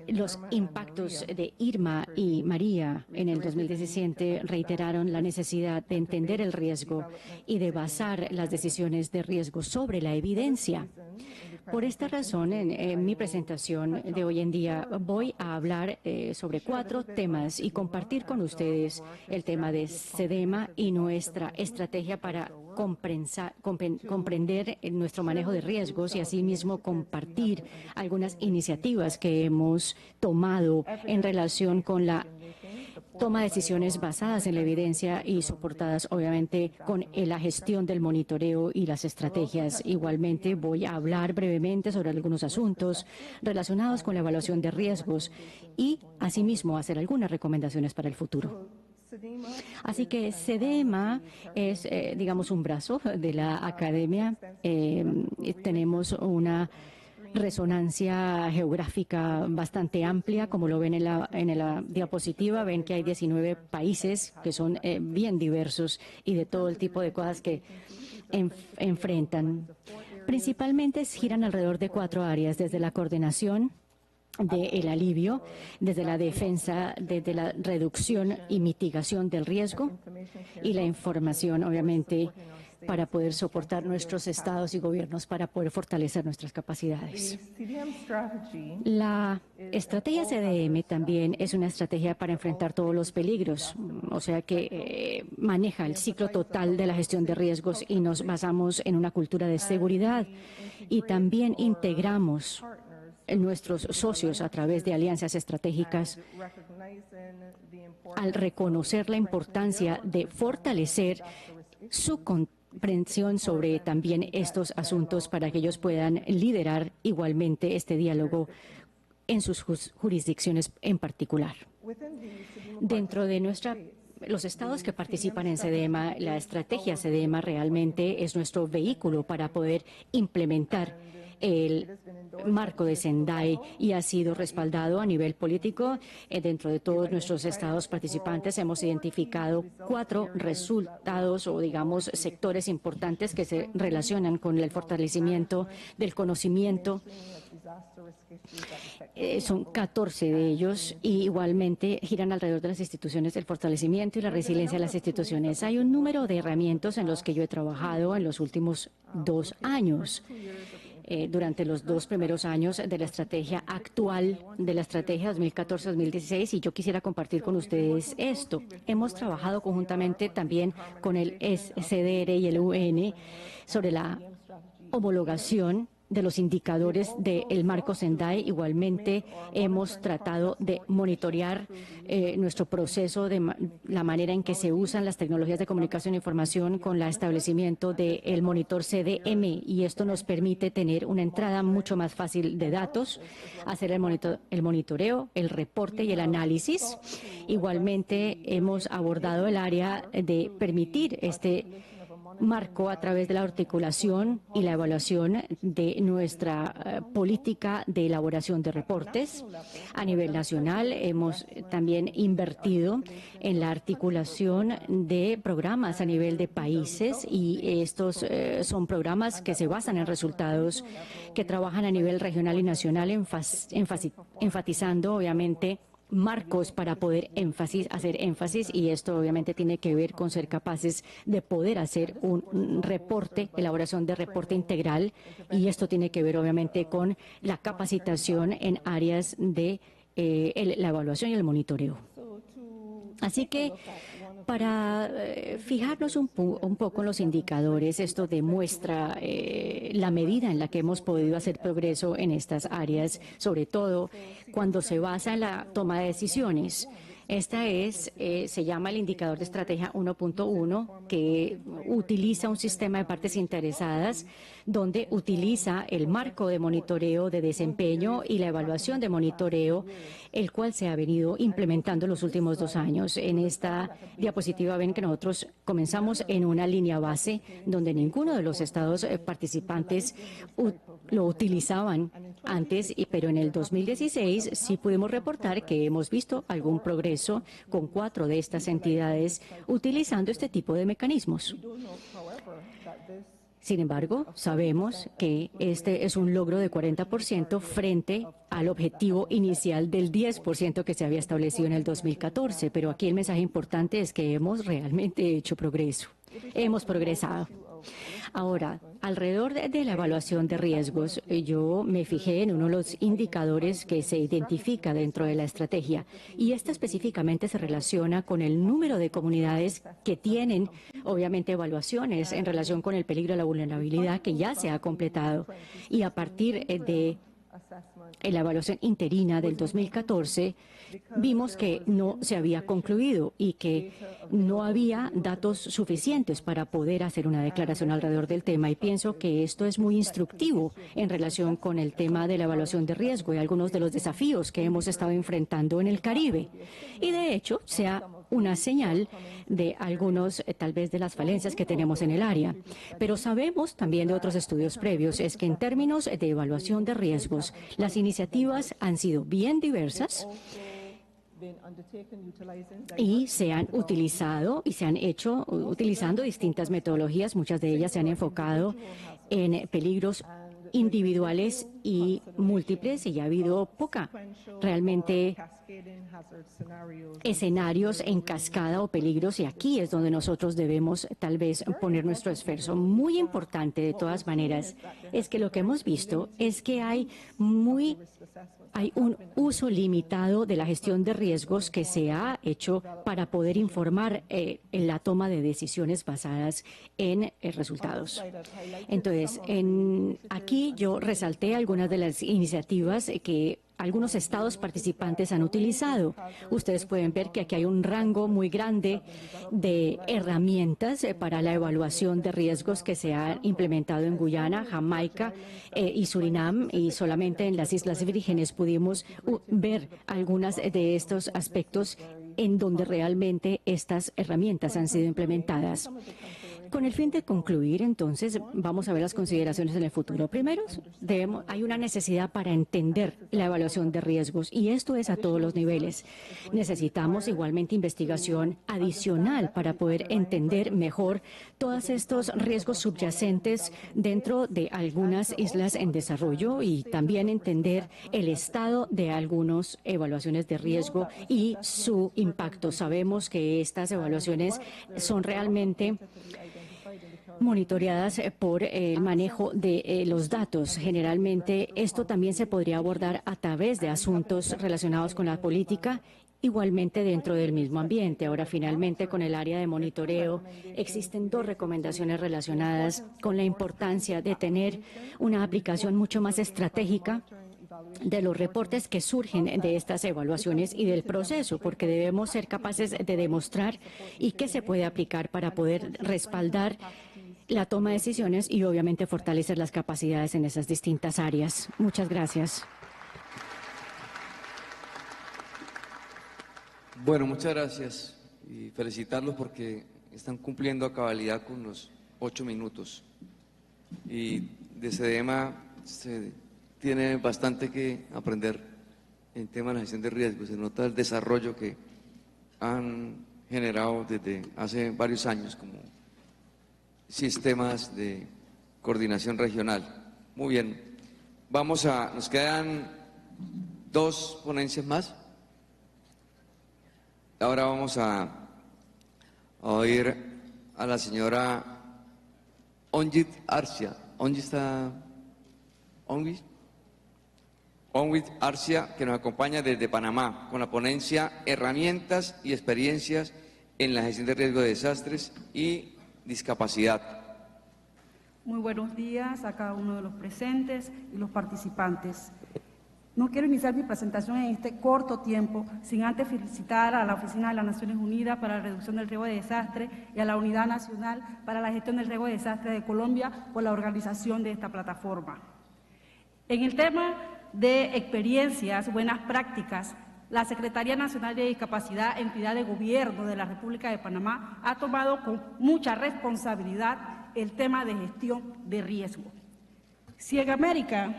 Los impactos de Irma y María en el 2017 reiteraron la necesidad de entender el riesgo y de basar las decisiones de riesgo sobre la evidencia. Por esta razón, en mi presentación de hoy en día voy a hablar sobre 4 temas y compartir con ustedes el tema de SEDEMA y nuestra estrategia para comprender nuestro manejo de riesgos y asimismo compartir algunas iniciativas que hemos tomado en relación con la toma de decisiones basadas en la evidencia y soportadas obviamente con la gestión del monitoreo y las estrategias. Igualmente voy a hablar brevemente sobre algunos asuntos relacionados con la evaluación de riesgos y asimismo hacer algunas recomendaciones para el futuro. Así que SEDEMA es, digamos, un brazo de la academia. Tenemos una resonancia geográfica bastante amplia, como lo ven en la diapositiva. Ven que hay 19 países que son bien diversos y de todo el tipo de cosas que enfrentan. Principalmente giran alrededor de 4 áreas, desde la coordinación, del alivio, desde la defensa, desde la reducción y mitigación del riesgo y la información, obviamente, para poder soportar nuestros estados y gobiernos, para poder fortalecer nuestras capacidades. La estrategia CDM también es una estrategia para enfrentar todos los peligros, o sea que maneja el ciclo total de la gestión de riesgos y nos basamos en una cultura de seguridad y también integramos nuestros socios a través de alianzas estratégicas al reconocer la importancia de fortalecer su comprensión sobre también estos asuntos para que ellos puedan liderar igualmente este diálogo en sus jurisdicciones en particular. Dentro de los estados que participan en SEDEMA, la estrategia SEDEMA realmente es nuestro vehículo para poder implementar el marco de Sendai y ha sido respaldado a nivel político. Dentro de todos nuestros estados participantes hemos identificado 4 resultados o, digamos, sectores importantes que se relacionan con el fortalecimiento del conocimiento Son 14 de ellos y igualmente giran alrededor de las instituciones, el fortalecimiento y la resiliencia de las instituciones. Hay un número de herramientas en los que yo he trabajado en los últimos 2 años. Durante los 2 primeros años de la estrategia actual, de la estrategia 2014-2016, y yo quisiera compartir con ustedes esto. Hemos trabajado conjuntamente también con el SDR y el UN sobre la homologación de los indicadores del marco Sendai. Igualmente hemos tratado de monitorear nuestro proceso de la manera en que se usan las tecnologías de comunicación e información con el establecimiento del monitor CDM, y esto nos permite tener una entrada mucho más fácil de datos, hacer el monitoreo, el reporte y el análisis. Igualmente hemos abordado el área de permitir este marco a través de la articulación y la evaluación de nuestra política de elaboración de reportes. A nivel nacional hemos también invertido en la articulación de programas a nivel de países, y estos son programas que se basan en resultados que trabajan a nivel regional y nacional, enfatizando obviamente marcos para poder hacer énfasis, y esto obviamente tiene que ver con ser capaces de poder hacer un reporte, elaboración de reporte integral, y esto tiene que ver obviamente con la capacitación en áreas de la evaluación y el monitoreo. Así que para fijarnos un poco en los indicadores, esto demuestra la medida en la que hemos podido hacer progreso en estas áreas, sobre todo cuando se basa en la toma de decisiones. Esta se llama el indicador de estrategia 1.1, que utiliza un sistema de partes interesadas donde utiliza el marco de monitoreo de desempeño y la evaluación de monitoreo, el cual se ha venido implementando en los últimos 2 años. En esta diapositiva ven que nosotros comenzamos en una línea base donde ninguno de los estados participantes lo utilizaban antes, pero en el 2016 sí pudimos reportar que hemos visto algún progreso con 4 de estas entidades utilizando este tipo de mecanismos. Sin embargo, sabemos que este es un logro de 40% frente al objetivo inicial del 10% que se había establecido en el 2014. Pero aquí el mensaje importante es que hemos realmente hecho progreso. Hemos progresado. Ahora, alrededor de la evaluación de riesgos, yo me fijé en uno de los indicadores que se identifica dentro de la estrategia, y esta específicamente se relaciona con el número de comunidades que tienen, obviamente, evaluaciones en relación con el peligro de la vulnerabilidad que ya se ha completado. Y a partir de la evaluación interina del 2014, vimos que no se había concluido y que no había datos suficientes para poder hacer una declaración alrededor del tema. Y pienso que esto es muy instructivo en relación con el tema de la evaluación de riesgo y algunos de los desafíos que hemos estado enfrentando en el Caribe. Y de hecho, sea una señal de algunos, tal vez, de las falencias que tenemos en el área. Pero sabemos también de otros estudios previos, es que en términos de evaluación de riesgos, las iniciativas han sido bien diversas y se han utilizado y se han hecho utilizando distintas metodologías. Muchas de ellas se han enfocado en peligros individuales y múltiples, y ha habido realmente escenarios en cascada o peligros, y aquí es donde nosotros debemos tal vez poner nuestro esfuerzo. Muy importante de todas maneras es que lo que hemos visto es que hay un uso limitado de la gestión de riesgos que se ha hecho para poder informar en la toma de decisiones basadas en resultados. Entonces, aquí yo resalté algunas de las iniciativas que algunos estados participantes han utilizado. Ustedes pueden ver que aquí hay un rango muy grande de herramientas para la evaluación de riesgos que se han implementado en Guyana, Jamaica y Surinam, y solamente en las Islas Vírgenes pudimos ver algunas de estos aspectos en donde realmente estas herramientas han sido implementadas. Con el fin de concluir, entonces, vamos a ver las consideraciones en el futuro. Primero, hay una necesidad para entender la evaluación de riesgos, y esto es a todos los niveles. Necesitamos igualmente investigación adicional para poder entender mejor todos estos riesgos subyacentes dentro de algunas islas en desarrollo, y también entender el estado de algunas evaluaciones de riesgo y su impacto. Sabemos que estas evaluaciones son realmente monitoreadas por el manejo de los datos. Generalmente esto también se podría abordar a través de asuntos relacionados con la política, igualmente dentro del mismo ambiente. Ahora, finalmente, con el área de monitoreo, existen 2 recomendaciones relacionadas con la importancia de tener una aplicación mucho más estratégica de los reportes que surgen de estas evaluaciones y del proceso, porque debemos ser capaces de demostrar y qué se puede aplicar para poder respaldar la toma de decisiones y obviamente fortalecer las capacidades en esas distintas áreas. Muchas gracias. Bueno, muchas gracias y felicitarlos porque están cumpliendo a cabalidad con los 8 minutos. Y de SEDEMA se tiene bastante que aprender en temas de gestión de riesgos. Se nota el desarrollo que han generado desde hace varios años como sistemas de coordinación regional. Muy bien. Nos quedan 2 ponencias más. Ahora vamos a oír a la señora Onjit Arcia. Onjit Arcia, que nos acompaña desde Panamá con la ponencia Herramientas y experiencias en la gestión de riesgo de desastres y discapacidad. Muy buenos días a cada uno de los presentes y los participantes. No quiero iniciar mi presentación en este corto tiempo sin antes felicitar a la Oficina de las Naciones Unidas para la Reducción del Riesgo de Desastre y a la Unidad Nacional para la Gestión del Riesgo de Desastre de Colombia por la organización de esta plataforma. En el tema de experiencias, buenas prácticas, la Secretaría Nacional de Discapacidad, entidad de gobierno de la República de Panamá, ha tomado con mucha responsabilidad el tema de gestión de riesgo. Si en América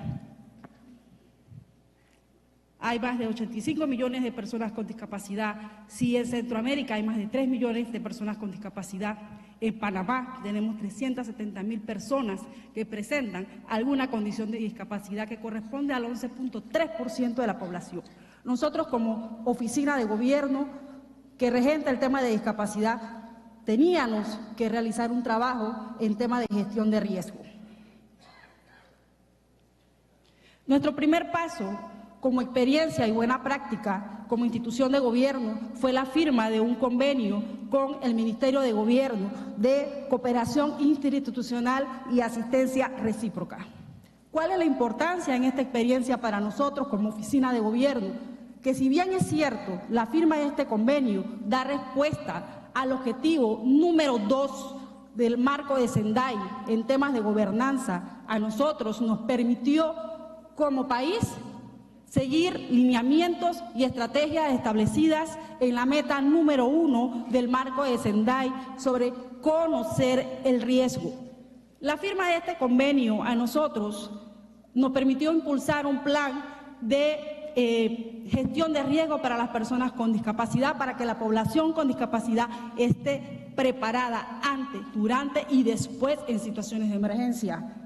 hay más de 85 millones de personas con discapacidad, si en Centroamérica hay más de 3 millones de personas con discapacidad, en Panamá tenemos 370.000 personas que presentan alguna condición de discapacidad que corresponde al 11.3% de la población. Nosotros, como oficina de gobierno que regenta el tema de discapacidad, teníamos que realizar un trabajo en tema de gestión de riesgo. Nuestro primer paso como experiencia y buena práctica como institución de gobierno fue la firma de un convenio con el Ministerio de Gobierno de Cooperación Interinstitucional y Asistencia Recíproca. ¿Cuál es la importancia en esta experiencia para nosotros como oficina de gobierno? Que si bien es cierto, la firma de este convenio da respuesta al objetivo número 2 del marco de Sendai en temas de gobernanza, a nosotros nos permitió como país seguir lineamientos y estrategias establecidas en la meta número 1 del marco de Sendai sobre conocer el riesgo. La firma de este convenio a nosotros nos permitió impulsar un plan de gestión de riesgo para las personas con discapacidad, para que la población con discapacidad esté preparada antes, durante y después en situaciones de emergencia.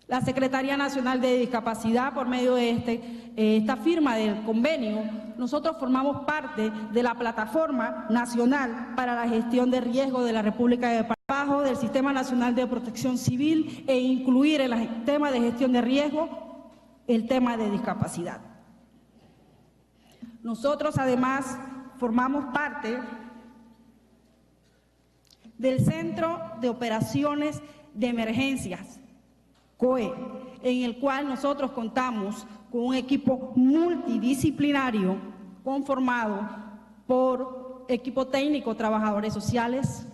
La Secretaría Nacional de Discapacidad, por medio de esta firma del convenio, nosotros formamos parte de la Plataforma Nacional para la Gestión de Riesgo de la República de Panamá, del Sistema Nacional de Protección Civil, e incluir en el tema de gestión de riesgo el tema de discapacidad. Nosotros, además, formamos parte del Centro de Operaciones de Emergencias, COE, en el cual nosotros contamos con un equipo multidisciplinario conformado por equipo técnico, trabajadores sociales,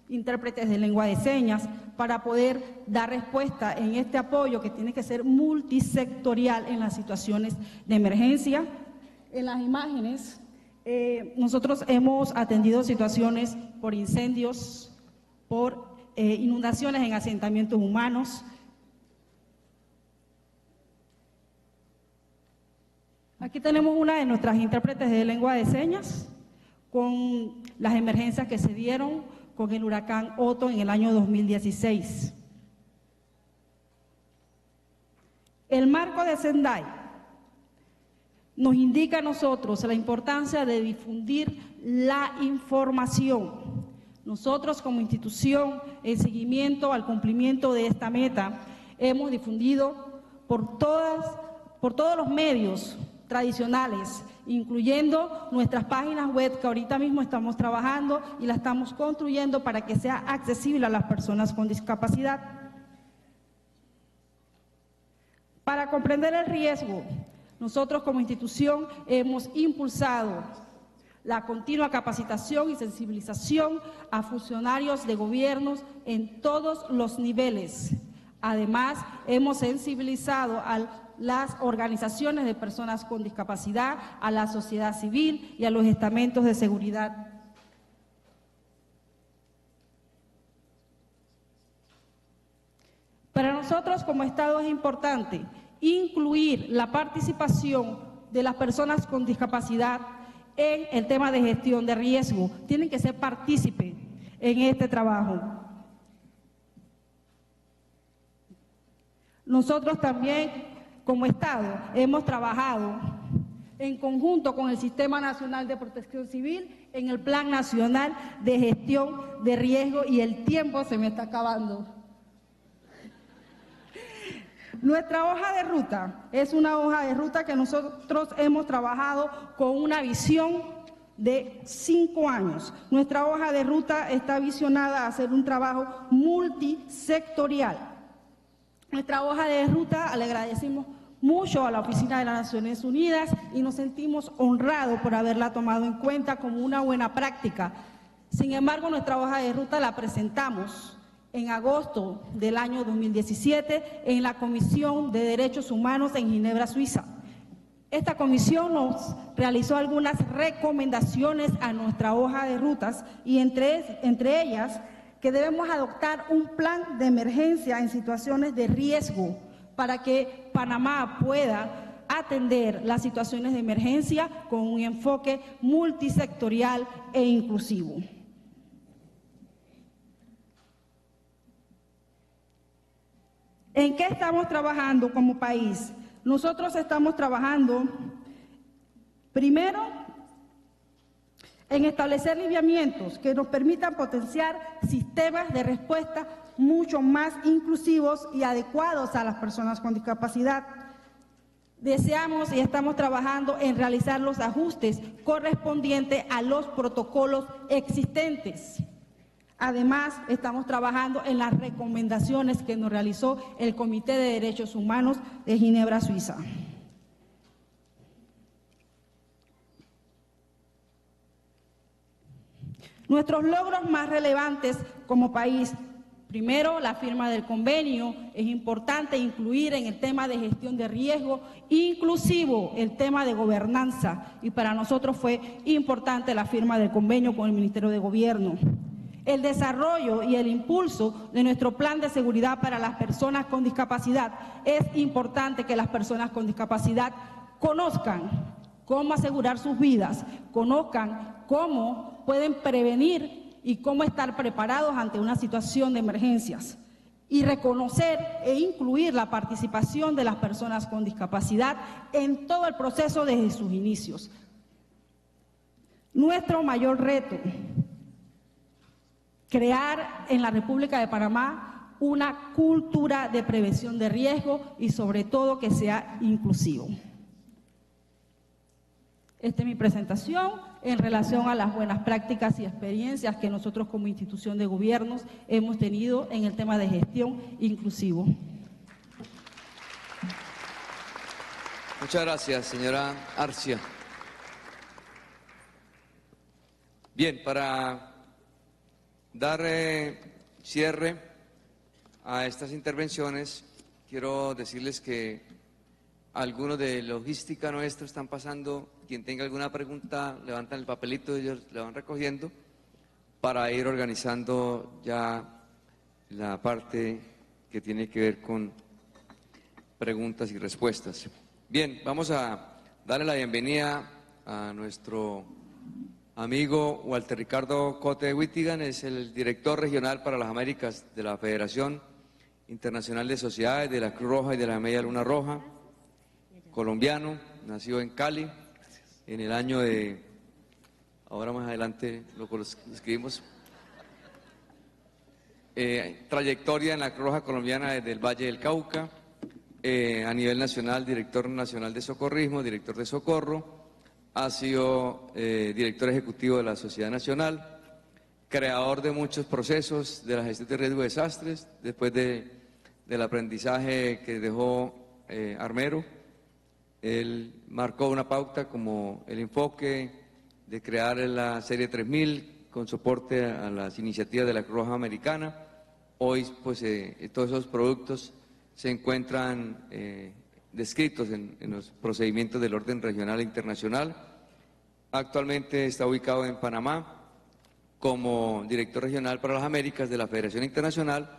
intérpretes de lengua de señas, para poder dar respuesta en este apoyo que tiene que ser multisectorial en las situaciones de emergencia. En las imágenes Nosotros hemos atendido situaciones por incendios, por inundaciones en asentamientos humanos. Aquí tenemos una de nuestras intérpretes de lengua de señas con las emergencias que se dieron con el huracán Otto en el año 2016. El marco de Sendai nos indica a nosotros la importancia de difundir la información. Nosotros como institución, en seguimiento al cumplimiento de esta meta, hemos difundido por todos los medios tradicionales, incluyendo nuestras páginas web que ahorita mismo estamos trabajando y la estamos construyendo para que sea accesible a las personas con discapacidad. Para comprender el riesgo, nosotros como institución hemos impulsado la continua capacitación y sensibilización a funcionarios de gobiernos en todos los niveles. Además, hemos sensibilizado a las organizaciones de personas con discapacidad, a la sociedad civil y a los estamentos de seguridad. Para nosotros como Estado es importante incluir la participación de las personas con discapacidad en el tema de gestión de riesgo. Tienen que ser partícipes en este trabajo. Nosotros también, como Estado, hemos trabajado en conjunto con el Sistema Nacional de Protección Civil en el Plan Nacional de Gestión de Riesgo y el tiempo se me está acabando. Nuestra hoja de ruta es una hoja de ruta que nosotros hemos trabajado con una visión de 5 años. Nuestra hoja de ruta está visionada a hacer un trabajo multisectorial. Nuestra hoja de ruta le agradecemos mucho a la Oficina de las Naciones Unidas y nos sentimos honrados por haberla tomado en cuenta como una buena práctica. Sin embargo, nuestra hoja de ruta la presentamos en agosto del año 2017 en la Comisión de Derechos Humanos en Ginebra, Suiza. Esta comisión nos realizó algunas recomendaciones a nuestra hoja de rutas y entre ellas que debemos adoptar un plan de emergencia en situaciones de riesgo para que Panamá pueda atender las situaciones de emergencia con un enfoque multisectorial e inclusivo. ¿En qué estamos trabajando como país? Nosotros estamos trabajando, primero, en establecer lineamientos que nos permitan potenciar sistemas de respuesta mucho más inclusivos y adecuados a las personas con discapacidad. Deseamos y estamos trabajando en realizar los ajustes correspondientes a los protocolos existentes. Además, estamos trabajando en las recomendaciones que nos realizó el Comité de Derechos Humanos de Ginebra, Suiza. Nuestros logros más relevantes como país: primero, la firma del convenio. Es importante incluir en el tema de gestión de riesgo inclusivo el tema de gobernanza, y para nosotros fue importante la firma del convenio con el Ministerio de Gobierno. El desarrollo y el impulso de nuestro plan de seguridad para las personas con discapacidad. Es importante que las personas con discapacidad conozcan cómo asegurar sus vidas, conozcan cómo pueden prevenir y cómo estar preparados ante una situación de emergencias, y reconocer e incluir la participación de las personas con discapacidad en todo el proceso desde sus inicios. Nuestro mayor reto: crear en la República de Panamá una cultura de prevención de riesgo y sobre todo que sea inclusivo. Esta es mi presentación en relación a las buenas prácticas y experiencias que nosotros como institución de gobiernos hemos tenido en el tema de gestión inclusivo. Muchas gracias, señora Arcia. Bien, para dar cierre a estas intervenciones, quiero decirles que algunos de logística nuestra están pasando quien tenga alguna pregunta, levantan el papelito, ellos le van recogiendo para ir organizando ya la parte que tiene que ver con preguntas y respuestas. Bien, vamos a darle la bienvenida a nuestro amigo Walter Ricardo Cote Wittigan, es el director regional para las Américas de la Federación Internacional de Sociedades de la Cruz Roja y de la Media Luna Roja, colombiano, nació en Cali en el año de, ahora más adelante lo escribimos, trayectoria en la Cruz Roja colombiana desde el Valle del Cauca, a nivel nacional, director nacional de socorrismo, director de socorro, ha sido director ejecutivo de la Sociedad Nacional, creador de muchos procesos de la gestión de riesgo de desastres, después del aprendizaje que dejó Armero. Él marcó una pauta como el enfoque de crear la Serie 3000 con soporte a las iniciativas de la Cruz Roja Americana. Hoy, pues, todos esos productos se encuentran descritos en los procedimientos del orden regional e internacional. Actualmente está ubicado en Panamá como director regional para las Américas de la Federación Internacional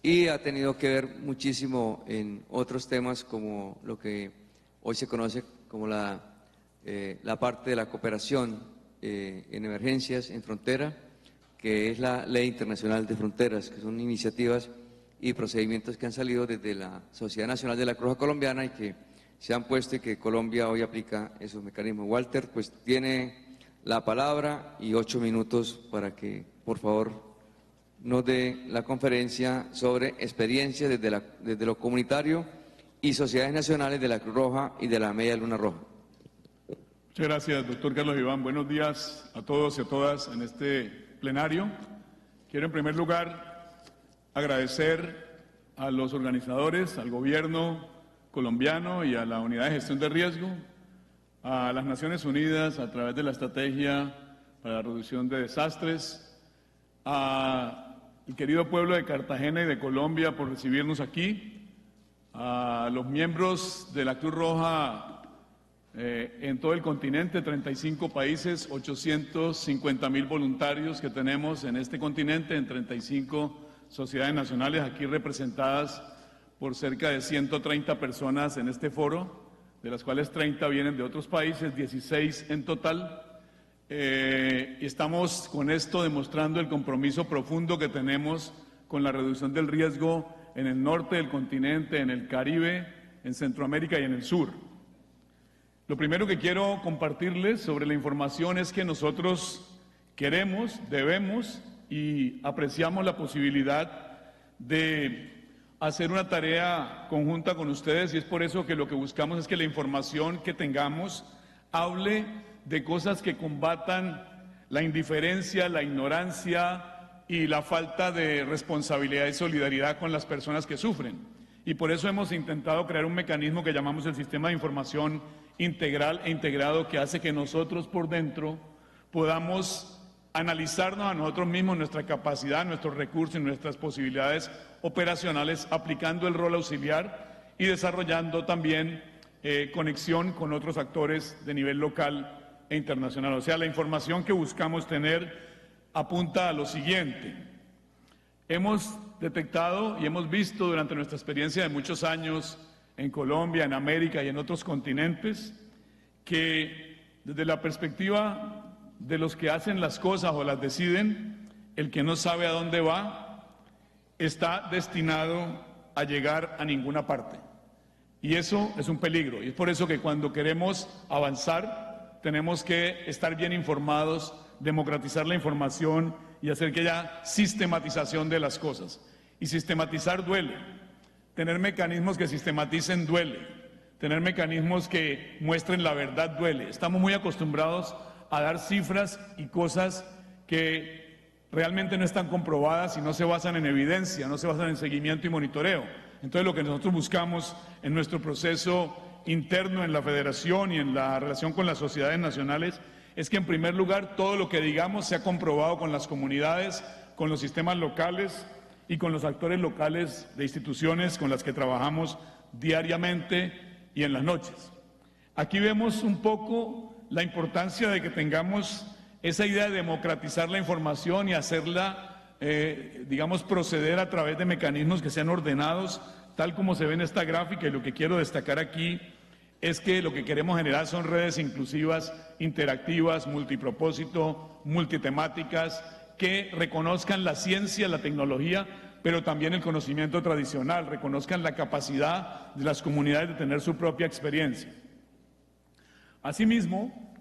y ha tenido que ver muchísimo en otros temas como lo que hoy se conoce como la parte de la cooperación en emergencias en frontera, que es la Ley Internacional de Fronteras, que son iniciativas y procedimientos que han salido desde la Sociedad Nacional de la Cruz Roja Colombiana y que se han puesto y que Colombia hoy aplica esos mecanismos. Walter, pues tiene la palabra y 8 minutos para que, por favor, nos dé la conferencia sobre experiencias desde lo comunitario y sociedades nacionales de la Cruz Roja y de la Media Luna Roja. Muchas gracias, doctor Carlos Iván. Buenos días a todos y a todas en este plenario. Quiero, en primer lugar, agradecer a los organizadores, al gobierno colombiano y a la Unidad de Gestión de Riesgo, a las Naciones Unidas a través de la Estrategia para la Reducción de Desastres, al querido pueblo de Cartagena y de Colombia por recibirnos aquí, a los miembros de la Cruz Roja en todo el continente, 35 países, 850.000 voluntarios que tenemos en este continente, en 35 sociedades nacionales aquí representadas por cerca de 130 personas en este foro, de las cuales 30 vienen de otros países, 16 en total. Y estamos con esto demostrando el compromiso profundo que tenemos con la reducción del riesgo en el norte del continente, en el Caribe, en Centroamérica y en el sur. Lo primero que quiero compartirles sobre la información es que nosotros queremos, debemos y apreciamos la posibilidad de hacer una tarea conjunta con ustedes y es por eso que lo que buscamos es que la información que tengamos hable de cosas que combatan la indiferencia, la ignorancia y la falta de responsabilidad y solidaridad con las personas que sufren. Y por eso hemos intentado crear un mecanismo que llamamos el Sistema de Información Integral e Integrado, que hace que nosotros por dentro podamos analizarnos a nosotros mismos, nuestra capacidad, nuestros recursos y nuestras posibilidades operacionales, aplicando el rol auxiliar y desarrollando también conexión con otros actores de nivel local e internacional. O sea, la información que buscamos tener apunta a lo siguiente. Hemos detectado y hemos visto durante nuestra experiencia de muchos años en Colombia, en América y en otros continentes, que desde la perspectiva de los que hacen las cosas o las deciden, el que no sabe a dónde va está destinado a llegar a ninguna parte. Y eso es un peligro. Y es por eso que cuando queremos avanzar tenemos que estar bien informados, democratizar la información y hacer que haya sistematización de las cosas. Y sistematizar duele. Tener mecanismos que sistematicen duele. Tener mecanismos que muestren la verdad duele. Estamos muy acostumbrados a dar cifras y cosas que realmente no están comprobadas y no se basan en evidencia, no se basan en seguimiento y monitoreo. Entonces lo que nosotros buscamos en nuestro proceso interno en la federación y en la relación con las sociedades nacionales es que en primer lugar todo lo que digamos sea comprobado con las comunidades, con los sistemas locales y con los actores locales de instituciones con las que trabajamos diariamente y en las noches. Aquí vemos un poco la importancia de que tengamos esa idea de democratizar la información y hacerla, digamos, proceder a través de mecanismos que sean ordenados, tal como se ve en esta gráfica. Y lo que quiero destacar aquí es que lo que queremos generar son redes inclusivas, interactivas, multipropósito, multitemáticas, que reconozcan la ciencia, la tecnología, pero también el conocimiento tradicional, reconozcan la capacidad de las comunidades de tener su propia experiencia. Asimismo,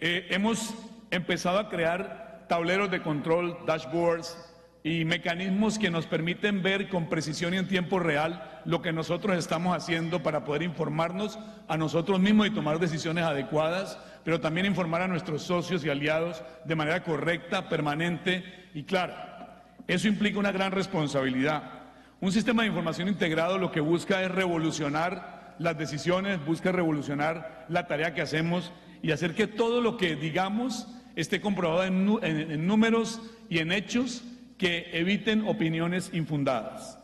hemos empezado a crear tableros de control, dashboards y mecanismos que nos permiten ver con precisión y en tiempo real lo que nosotros estamos haciendo para poder informarnos a nosotros mismos y tomar decisiones adecuadas, pero también informar a nuestros socios y aliados de manera correcta, permanente y clara. Eso implica una gran responsabilidad. Un sistema de información integrado lo que busca es revolucionar las decisiones, busca revolucionar la tarea que hacemos y hacer que todo lo que digamos esté comprobado en números y en hechos que eviten opiniones infundadas.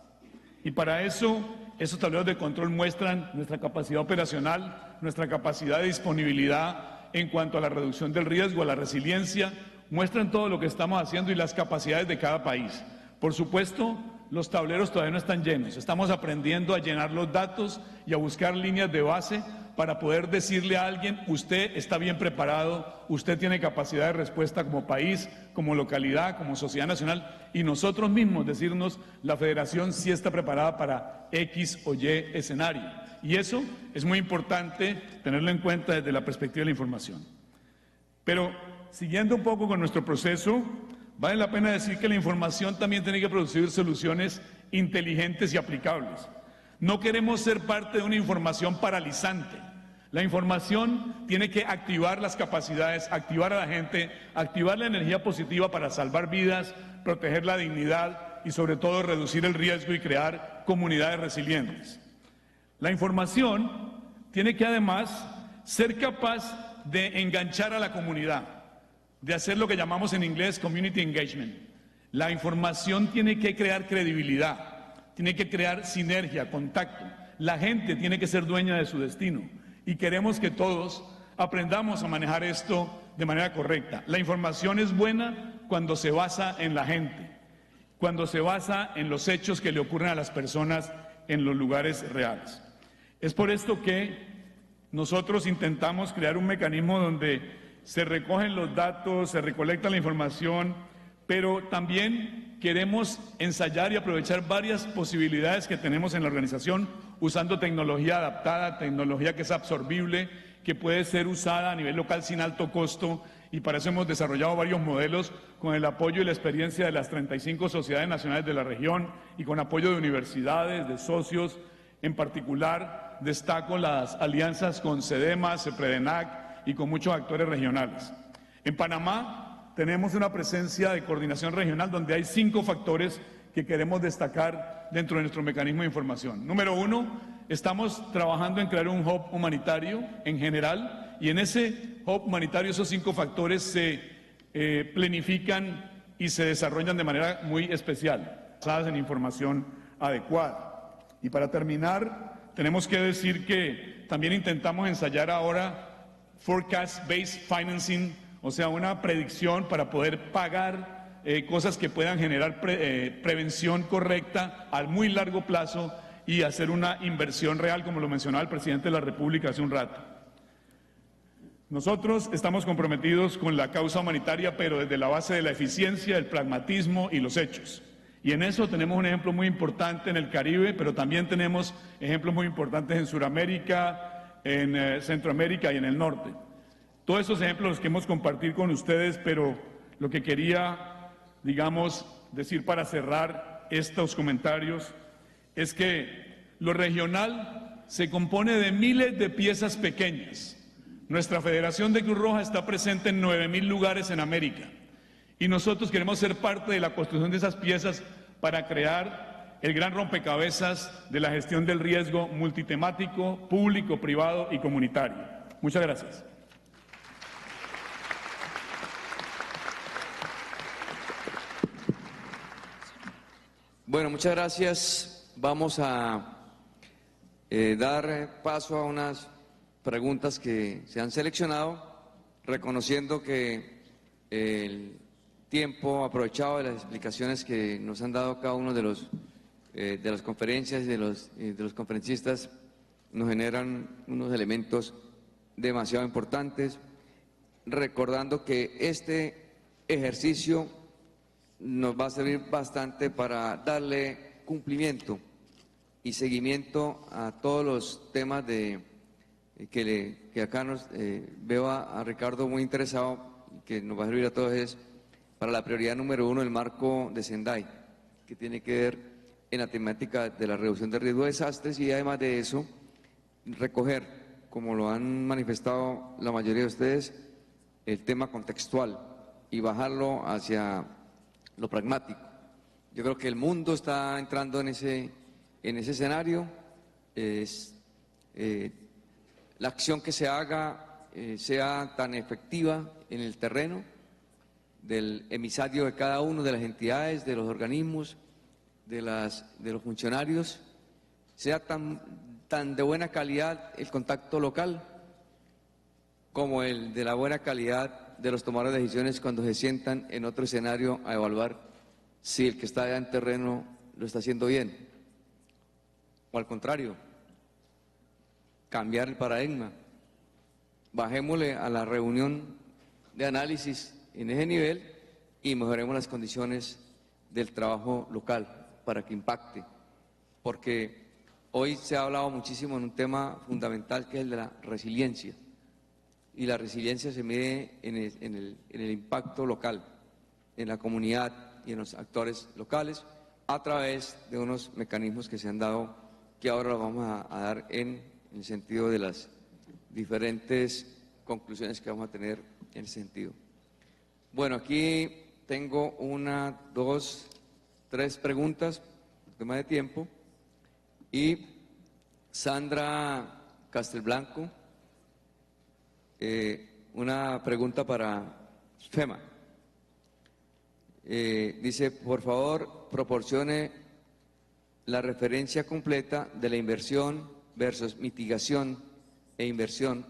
Y para eso, esos tableros de control muestran nuestra capacidad operacional, nuestra capacidad de disponibilidad en cuanto a la reducción del riesgo, a la resiliencia, muestran todo lo que estamos haciendo y las capacidades de cada país. Por supuesto, los tableros todavía no están llenos. Estamos aprendiendo a llenar los datos y a buscar líneas de base para poder decirle a alguien, usted está bien preparado, usted tiene capacidad de respuesta como país, como localidad, como sociedad nacional, y nosotros mismos decirnos, la federación sí está preparada para X o Y escenario. Y eso es muy importante tenerlo en cuenta desde la perspectiva de la información. Pero, siguiendo un poco con nuestro proceso, vale la pena decir que la información también tiene que producir soluciones inteligentes y aplicables. No queremos ser parte de una información paralizante. La información tiene que activar las capacidades, activar a la gente, activar la energía positiva para salvar vidas, proteger la dignidad y sobre todo reducir el riesgo y crear comunidades resilientes. La información tiene que además ser capaz de enganchar a la comunidad, de hacer lo que llamamos en inglés community engagement. La información tiene que crear credibilidad, tiene que crear sinergia, contacto. La gente tiene que ser dueña de su destino y queremos que todos aprendamos a manejar esto de manera correcta. La información es buena cuando se basa en la gente, cuando se basa en los hechos que le ocurren a las personas en los lugares reales. Es por esto que nosotros intentamos crear un mecanismo donde se recogen los datos, se recolecta la información, pero también queremos ensayar y aprovechar varias posibilidades que tenemos en la organización usando tecnología adaptada, tecnología que es absorbible, que puede ser usada a nivel local sin alto costo, y para eso hemos desarrollado varios modelos con el apoyo y la experiencia de las 35 sociedades nacionales de la región y con apoyo de universidades, de socios. En particular, destaco las alianzas con CEDEMA, CEPREDENAC y con muchos actores regionales. En Panamá tenemos una presencia de coordinación regional donde hay 5 factores que queremos destacar dentro de nuestro mecanismo de información. Número 1, estamos trabajando en crear un hub humanitario en general y en ese hub humanitario esos 5 factores se planifican y se desarrollan de manera muy especial, basadas en información adecuada. Y para terminar, tenemos que decir que también intentamos ensayar ahora forecast-based financing, o sea, una predicción para poder pagar cosas que puedan generar prevención correcta al muy largo plazo y hacer una inversión real, como lo mencionaba el presidente de la República hace un rato. Nosotros estamos comprometidos con la causa humanitaria, pero desde la base de la eficiencia, el pragmatismo y los hechos. Y en eso tenemos un ejemplo muy importante en el Caribe, pero también tenemos ejemplos muy importantes en Sudamérica, en Centroamérica y en el norte. Todos esos ejemplos los queremos compartir con ustedes, pero lo que quería, digamos, decir para cerrar estos comentarios es que lo regional se compone de miles de piezas pequeñas. Nuestra Federación de Cruz Roja está presente en 9.000 lugares en América y nosotros queremos ser parte de la construcción de esas piezas para crear el gran rompecabezas de la gestión del riesgo multitemático, público, privado y comunitario. Muchas gracias. Bueno, muchas gracias. Vamos a dar paso a unas preguntas que se han seleccionado reconociendo que el tiempo aprovechado de las explicaciones que nos han dado cada uno de las conferencias y de los conferencistas nos generan unos elementos demasiado importantes, recordando que este ejercicio nos va a servir bastante para darle cumplimiento y seguimiento a todos los temas que acá veo a Ricardo muy interesado, que nos va a servir a todos, es para la prioridad número 1, el marco de Sendai, que tiene que ver en la temática de la reducción de riesgo de desastres y además de eso, recoger, como lo han manifestado la mayoría de ustedes, el tema contextual y bajarlo hacia lo pragmático. Yo creo que el mundo está entrando en ese escenario. La acción que se haga sea tan efectiva en el terreno del emisario de cada uno de las entidades, de los organismos, de los funcionarios, sea tan de buena calidad el contacto local como el de la buena calidad de los tomadores de decisiones cuando se sientan en otro escenario a evaluar si el que está allá en terreno lo está haciendo bien. O al contrario, cambiar el paradigma. Bajémosle a la reunión de análisis en ese nivel y mejoremos las condiciones del trabajo local para que impacte. Porque hoy se ha hablado muchísimo en un tema fundamental que es el de la resiliencia. Y la resiliencia se mide en el impacto local, en la comunidad y en los actores locales, a través de unos mecanismos que se han dado, que ahora los vamos a dar en el sentido de las diferentes conclusiones que vamos a tener en ese sentido. Bueno, aquí tengo 1, 2, 3 preguntas, tema de tiempo, y Sandra Castelblanco, una pregunta para FEMA. Dice, por favor, proporcione la referencia completa de la inversión versus mitigación e inversión.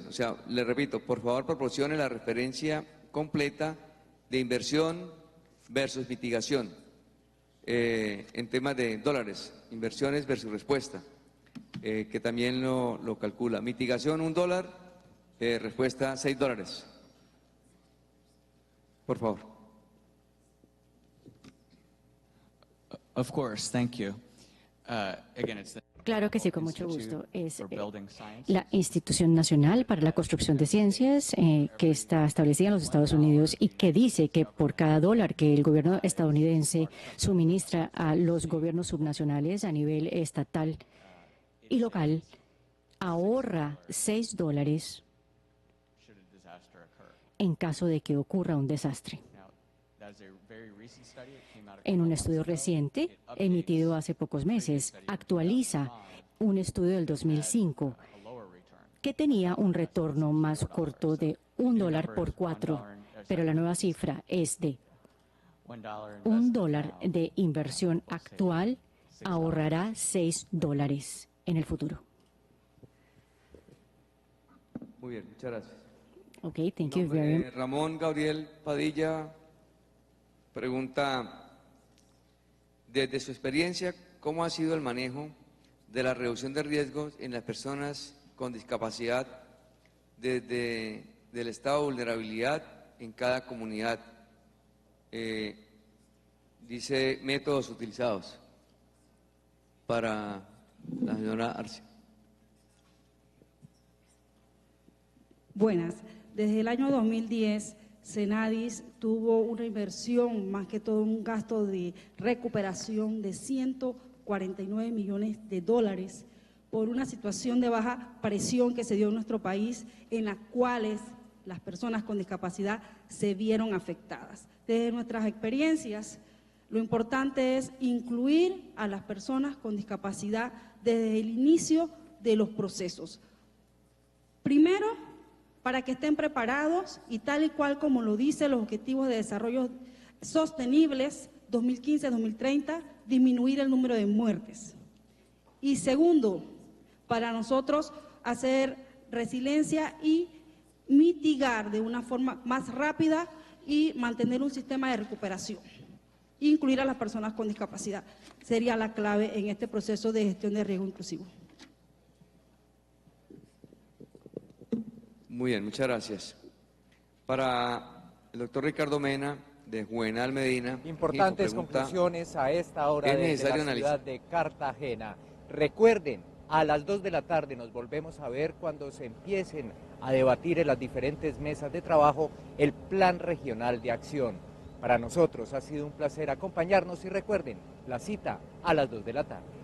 O sea, le repito, por favor, proporcione la referencia completa de inversión versus mitigación en temas de dólares, inversiones versus respuesta, que también lo calcula. Mitigación $1, respuesta $6. Por favor. Of course, thank you. Again, it's the Claro que sí, con mucho gusto. Es la Institución Nacional para la Construcción de Ciencias que está establecida en los Estados Unidos y que dice que por cada dólar que el gobierno estadounidense suministra a los gobiernos subnacionales a nivel estatal y local, ahorra $6 en caso de que ocurra un desastre. En un estudio reciente, emitido hace pocos meses, actualiza un estudio del 2005 que tenía un retorno más corto de $1 por 4, pero la nueva cifra es de $1 de inversión actual ahorrará $6 en el futuro. Muy bien, muchas gracias. Okay, thank you very much. Ramón Gabriel Padilla pregunta, desde su experiencia, ¿cómo ha sido el manejo de la reducción de riesgos en las personas con discapacidad desde el estado de vulnerabilidad en cada comunidad? Dice métodos utilizados para la señora Arce. Buenas. Desde el año 2010, Senadis tuvo una inversión, más que todo un gasto de recuperación de $149 millones por una situación de baja presión que se dio en nuestro país, en la cual las personas con discapacidad se vieron afectadas. Desde nuestras experiencias, lo importante es incluir a las personas con discapacidad desde el inicio de los procesos. Primero, para que estén preparados y tal y cual como lo dicen los Objetivos de Desarrollo Sostenibles 2015-2030, disminuir el número de muertes. Y segundo, para nosotros hacer resiliencia y mitigar de una forma más rápida y mantener un sistema de recuperación. Incluir a las personas con discapacidad sería la clave en este proceso de gestión de riesgo inclusivo. Muy bien, muchas gracias. Para el doctor Ricardo Mena, de Juvenal Medina. Importantes conclusiones a esta hora desde la ciudad de Cartagena. Recuerden, a las 2 de la tarde nos volvemos a ver cuando se empiecen a debatir en las diferentes mesas de trabajo el Plan Regional de Acción. Para nosotros ha sido un placer acompañarnos y recuerden, la cita a las 2 de la tarde.